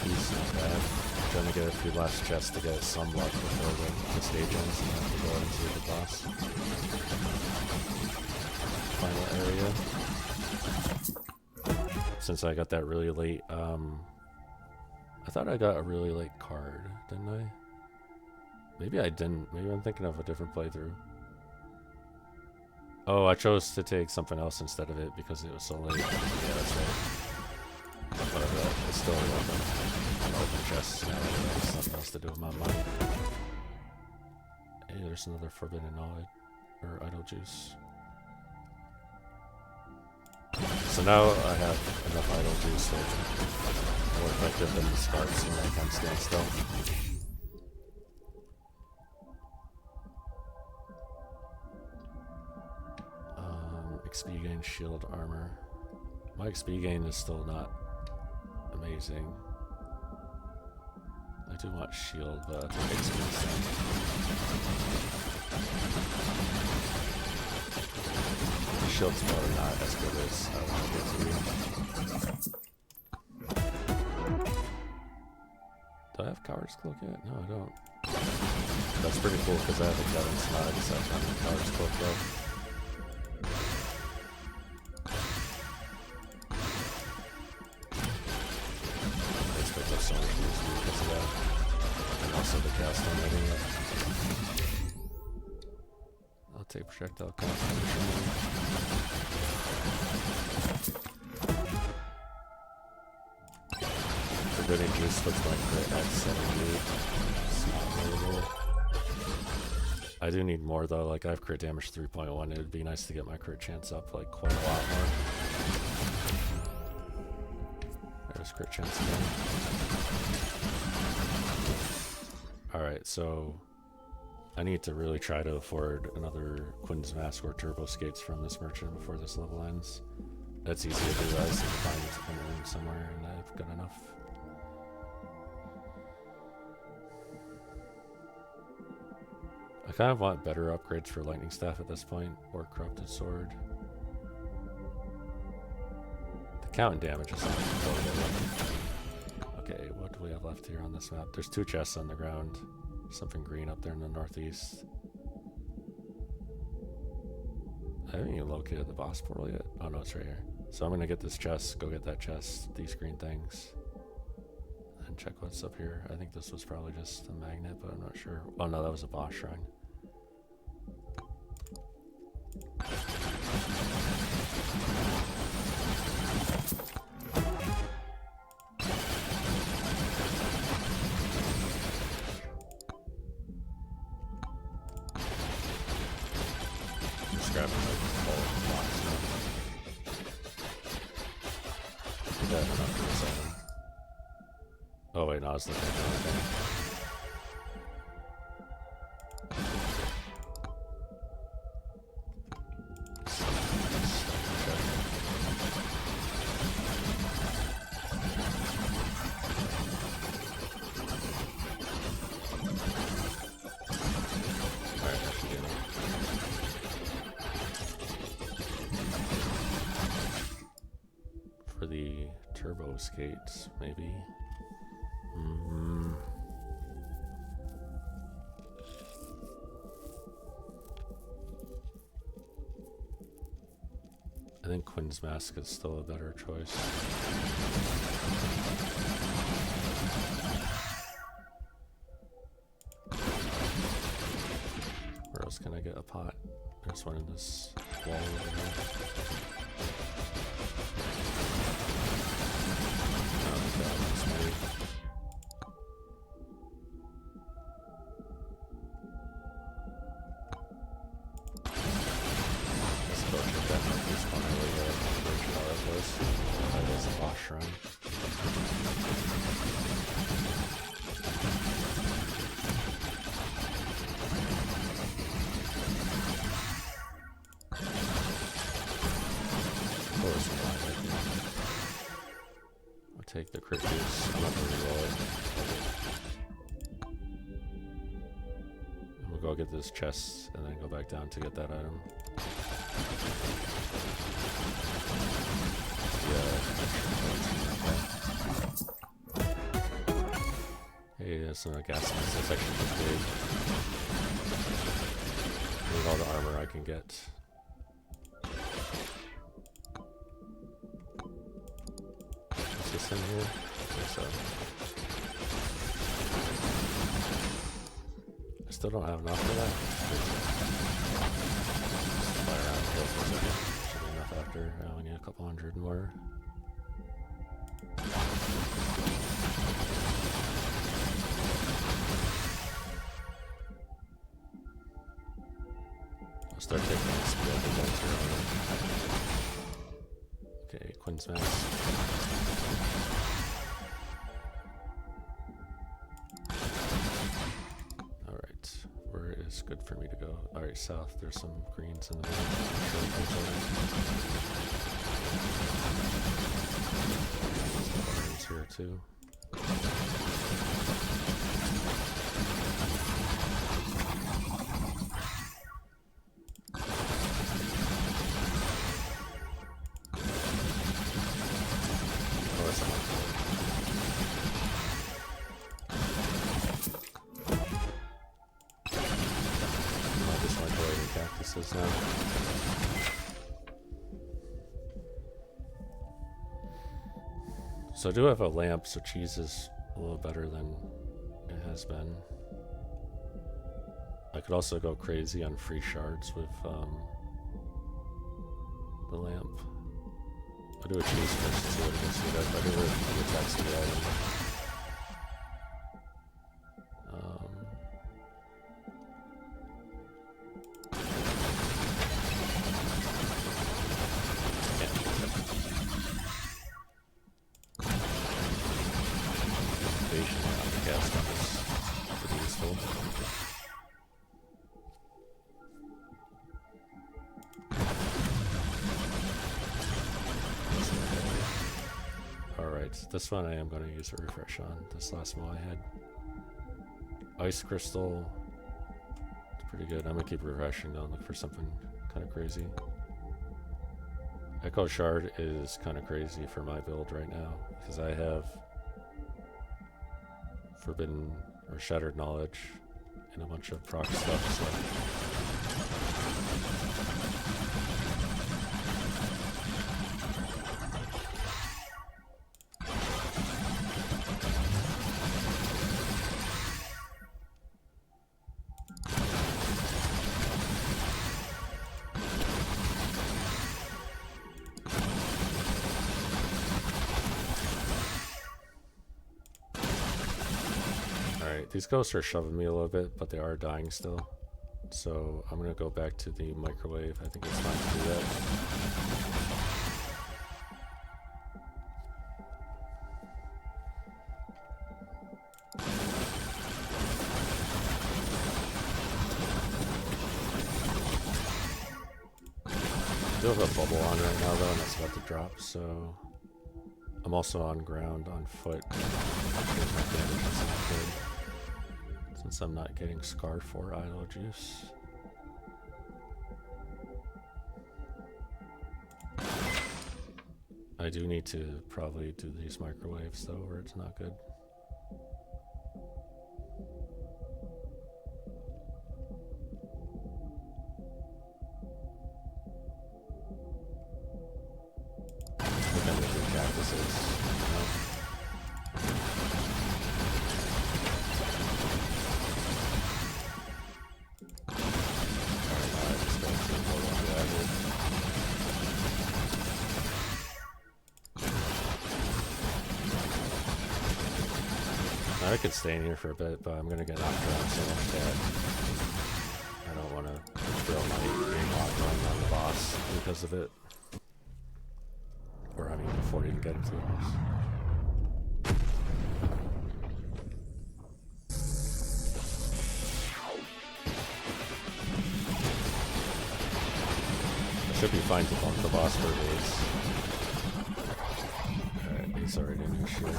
He's not bad. I'm trying to get a few last chests to get some luck before the stage ends and have to go into the boss. Final area. Since I got that really late, I thought I got a really late card, didn't I? Maybe I didn't. Maybe I'm thinking of a different playthrough. Oh, I chose to take something else instead of it because it was so late. Yeah, that's right. But it's still an open chest now. There's nothing else to do with my money. Hey, there's another forbidden knowledge or idle juice. So now I have enough idle juice to more effective than the sparks when I can stand still. XP gain, shield, armor. My XP gain is still not amazing. I do want shield, but it makes me sense. The shield's probably not as good as I want it to be. Do I have Coward's Cloak yet? No, I don't. That's pretty cool because I have a Kevin Snide, so I found the Coward's Cloak though. So much because of that. And also the cast on letting it. I'll take projectile cast. Forbidden juice puts my crit at 78. I do need more though, like I have crit damage 3.1. It would be nice to get my crit chance up like quite a lot more. There's crit chance again. Alright, so I need to really try to afford another Quinn's Mask or Turbo Skates from this merchant before this level ends. That's easy to do. I just find a room somewhere and I've got enough. I kind of want better upgrades for LightningStaff at this point, or CorruptedSword. Count damage is not totally. Okay, what do we have left here on this map? There's 2 chests on the ground. Something green up there in the northeast. I haven't even located the boss portal yet. Oh no, it's right here. So I'm gonna get this chest, go get that chest, these green things. And check what's up here. I think this was probably just a magnet, but I'm not sure. Oh no, that was a boss shrine. right now is looking okay. For the turbo skates, maybe. I think Quinn's Mask is still a better choice. Where else can I get a pot? There's one in this wall over here. I'll take the cryptids. I'm not gonna reroll it. And we'll go get this chest and then go back down to get that item. Hey, that's not a gas mask. That's actually just big. With all the armor I can get. Is this in here? I think so. I still don't have enough for that. Fly around here for a second. Should be enough after. I only need a couple hundred more. Start taking this okay, Quinn's Mask. Alright, where is good for me to go? Alright, south, there's some greens in the middle. Some here too. Now. So I do have a lamp, so cheese is a little better than it has been. I could also go crazy on free shards with the lamp. I'll do a cheese first to see what it gets me. I do the attacks to the item. This one I am going to use a refresh on. This last one I had. Ice Crystal. It's pretty good. I'm going to keep refreshing though and look for something kind of crazy. Echo Shard is kind of crazy for my build right now because I have Forbidden or Shattered Knowledge and a bunch of proc stuff. So. These ghosts are shoving me a little bit, but they are dying still. So I'm going to go back to the microwave. I think it's time to do that. do have a bubble on right now though, and that's about to drop, so I'm also on ground, on foot. Since I'm not getting scarf or idle juice. I do need to probably do these microwaves though, or it's not good. I could stay in here for a bit, but I'm gonna get knocked around so much that I don't want to throw my Amog run on the boss because of it. Or I mean, before you even get into the boss. I should be fine to bump the boss for days. Alright, he's already in your shield.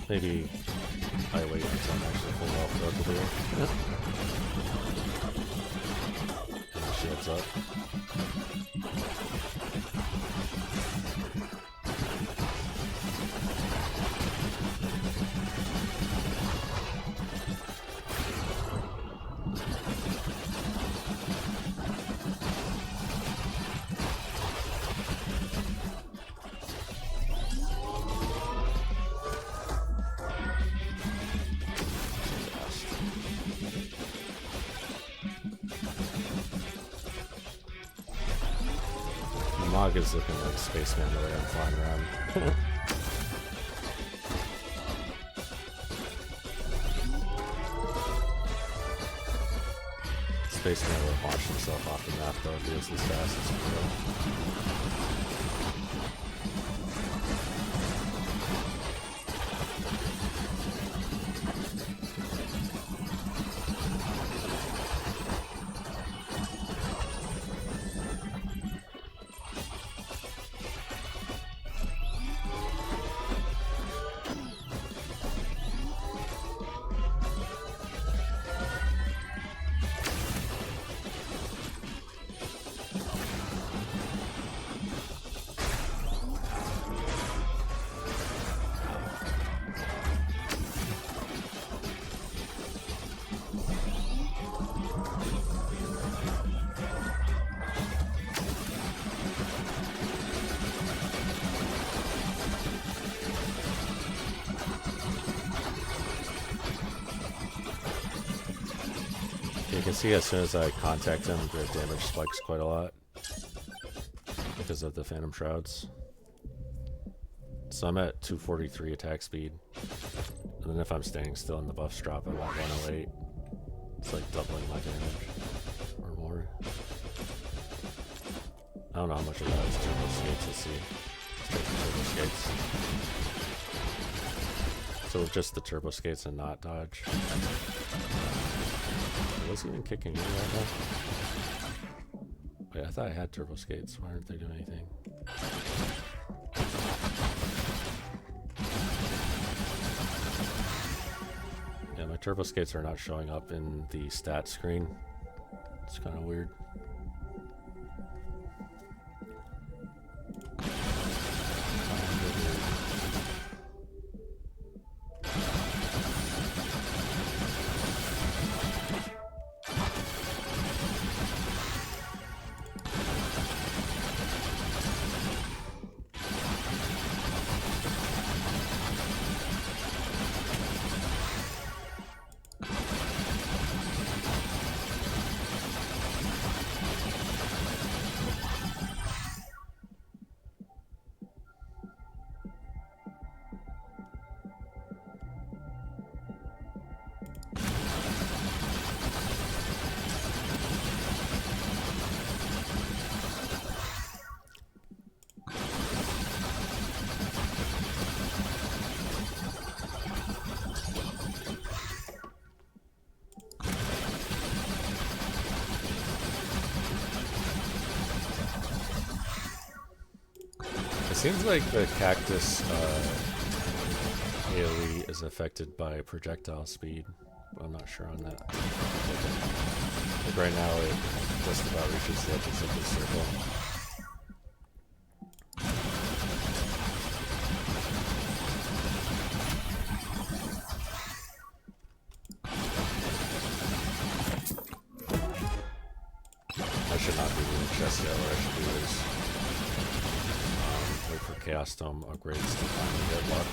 Maybe I wait until I'm actually full health throughout the day. And the shield's up. Amog is looking like Spaceman the way I'm flying around. Spaceman will launch himself off the map though if he is as fast as he will. You can see as soon as I contact him, the damage spikes quite a lot because of the Phantom Shrouds. So I'm at 243 attack speed, and then if I'm standing still and the buffs drop, I'm at 108. It's like doubling my damage or more. I don't know how much of that is turbo skates. Let's see. Let's take the turbo skates. So with just the turbo skates and not dodge. Was he even kicking me right now? Wait, I thought I had turbo skates. Why aren't they doing anything? Yeah, my turbo skates are not showing up in the stat screen. It's kind of weird. seems like the cactus AoE is affected by projectile speed. But I'm not sure on that. Like right now it just about reaches the edges of the circle. I should not be doing chest yet. What I should do is wait for Chaos Dome upgrades to finally get luck.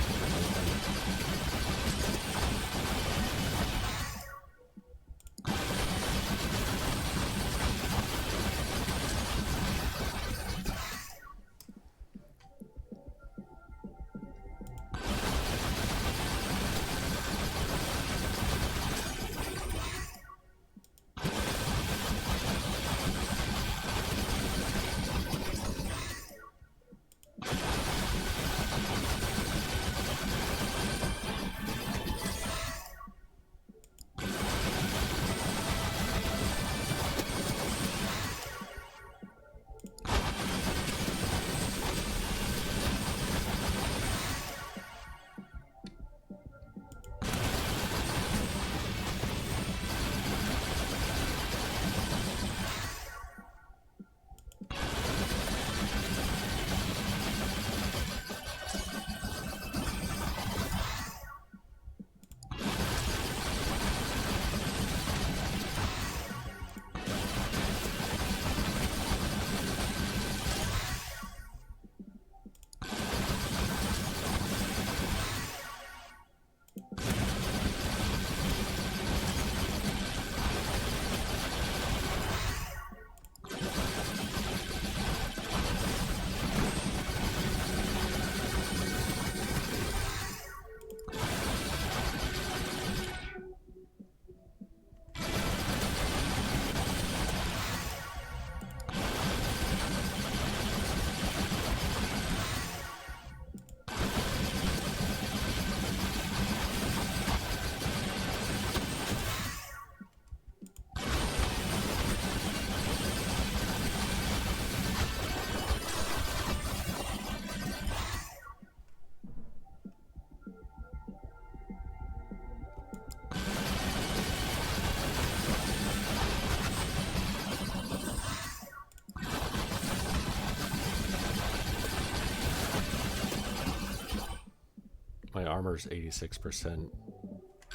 My armor's 86%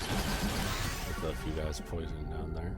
with a few guys poisoned down there.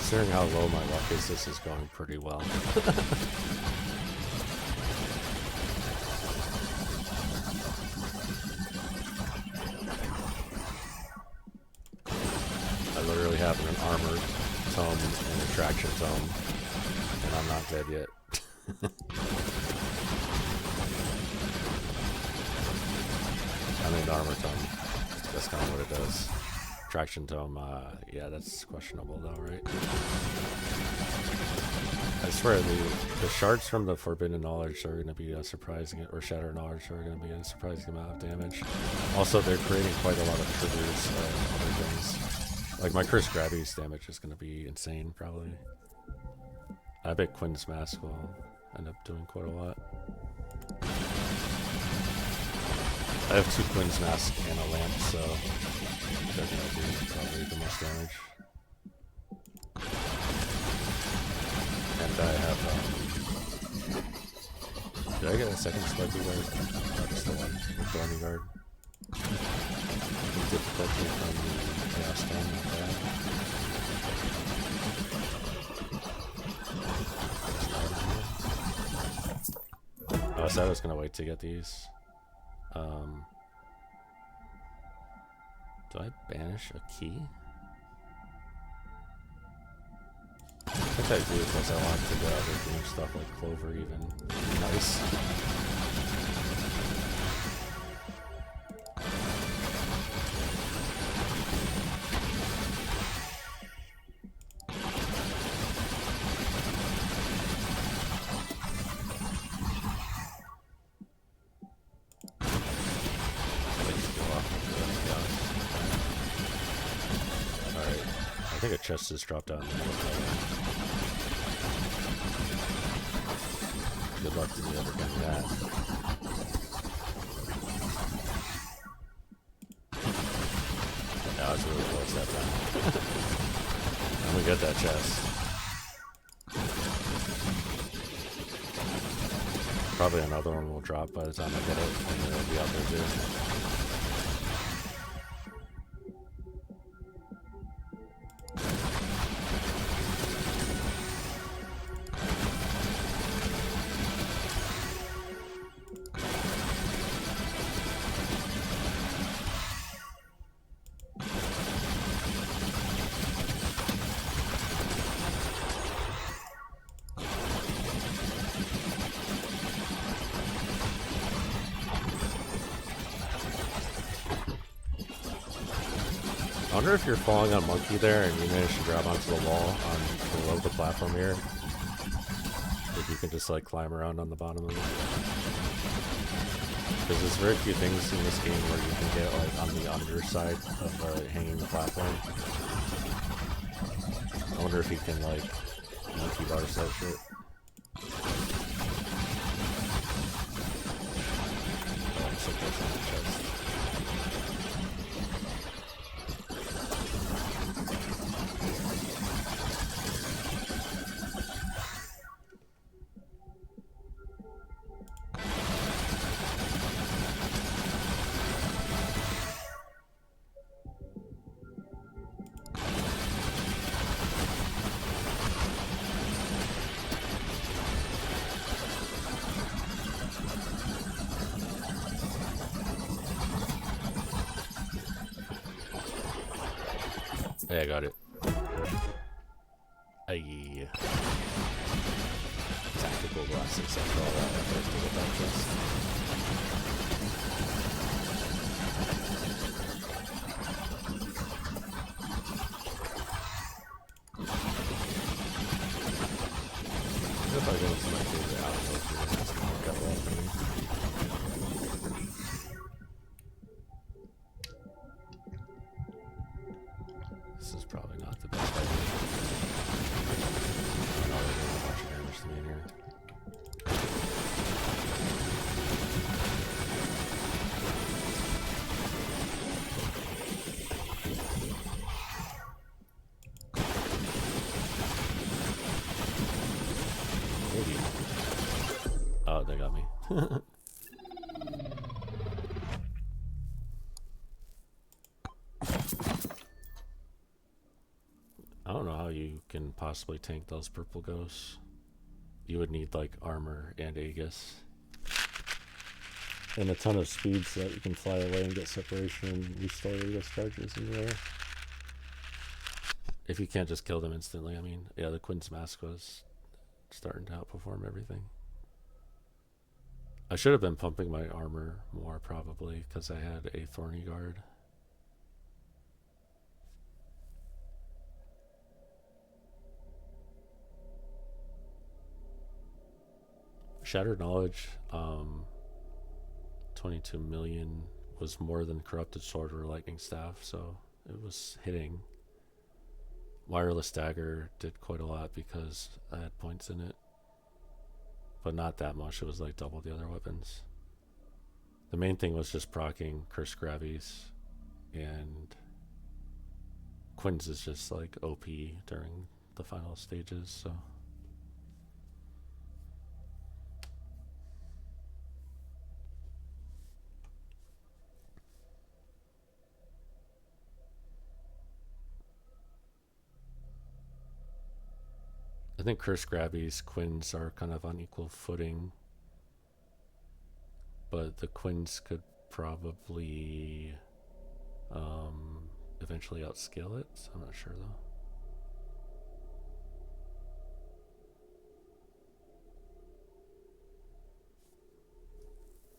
Considering how low my luck is, this is going pretty well. I literally have an armored tome and a traction tome, and I'm not dead yet. I mean, armor tome. That's kind of what it does. Traction tome, yeah, that's questionable though, right? I swear, the shards from the Forbidden Knowledge are going to be a surprising, or Shattered Knowledge are going to be a surprising amount of damage. Also, they're creating quite a lot of triggers and other things. Like my Curse Gravity's damage is going to be insane, probably. I bet Quinn's Mask will end up doing quite a lot. I have 2 Quinn's Mask and a lamp, so they're going to do probably the most damage. And I have, did I get a second Spiky Guard? Oh, just the one, the Thorny Guard. The difficulty from the Chaos Stone like that. Oh, so I was going to wait to get these. Do I banish a key? think I do because I want to get other game stuff like Clover even. Nice. I think a chest just dropped down. Good luck to me ever getting that. Yeah, I was really close that time. And we got that chest. Probably another one will drop by the time I get it, and then it'll be out there too. I wonder if you're falling on Monkey there and you manage to grab onto the wall on below the platform here. If you can just like climb around on the bottom of it. Because there's very few things in this game where you can get like on the underside of hanging the platform. I wonder if you can like monkey bars that shit. Oh, I'm so close on the chest. Hey, I got it. Aye. Tactical glasses after all that effort to get that chest. If I go into my favorite outlook, it's gonna work out well for me. This is probably not the best idea. I know they're doing a bunch of damage to me in here. Maybe. Oh, they got me. I don't know how you can possibly tank those purple ghosts. You would need like armor and Aegis. And a ton of speed so that you can fly away and get separation and restore Aegis charges in the air. If you can't just kill them instantly, I mean, yeah, the Quinn's Mask was starting to outperform everything. I should have been pumping my armor more probably because I had a Thorny Guard. Shattered Knowledge, 22 million was more than CorruptedSword or LightningStaff, so it was hitting. WirelessDagger did quite a lot because I had points in it, but not that much. It was like double the other weapons. The main thing was just proccing Curse Grabbies, and Quinn's is just like OP during the final stages, so. I think Curse Grabbies, Quinns are kind of on equal footing, but the Quinns could probably eventually outscale it, so I'm not sure though.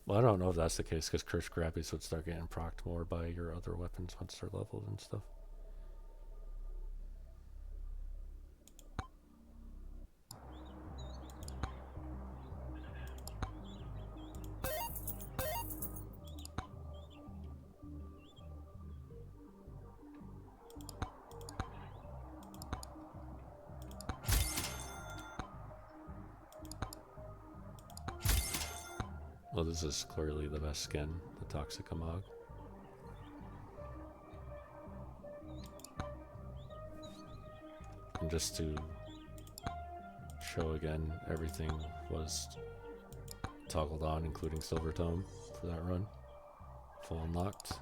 Well, I don't know if that's the case, because Curse Grappies would start getting procced more by your other weapons once they're leveled and stuff. Well, this is clearly the best skin, the Toxic Amog. And just to show again, everything was toggled on, including Silver Tome for that run. Full unlocked.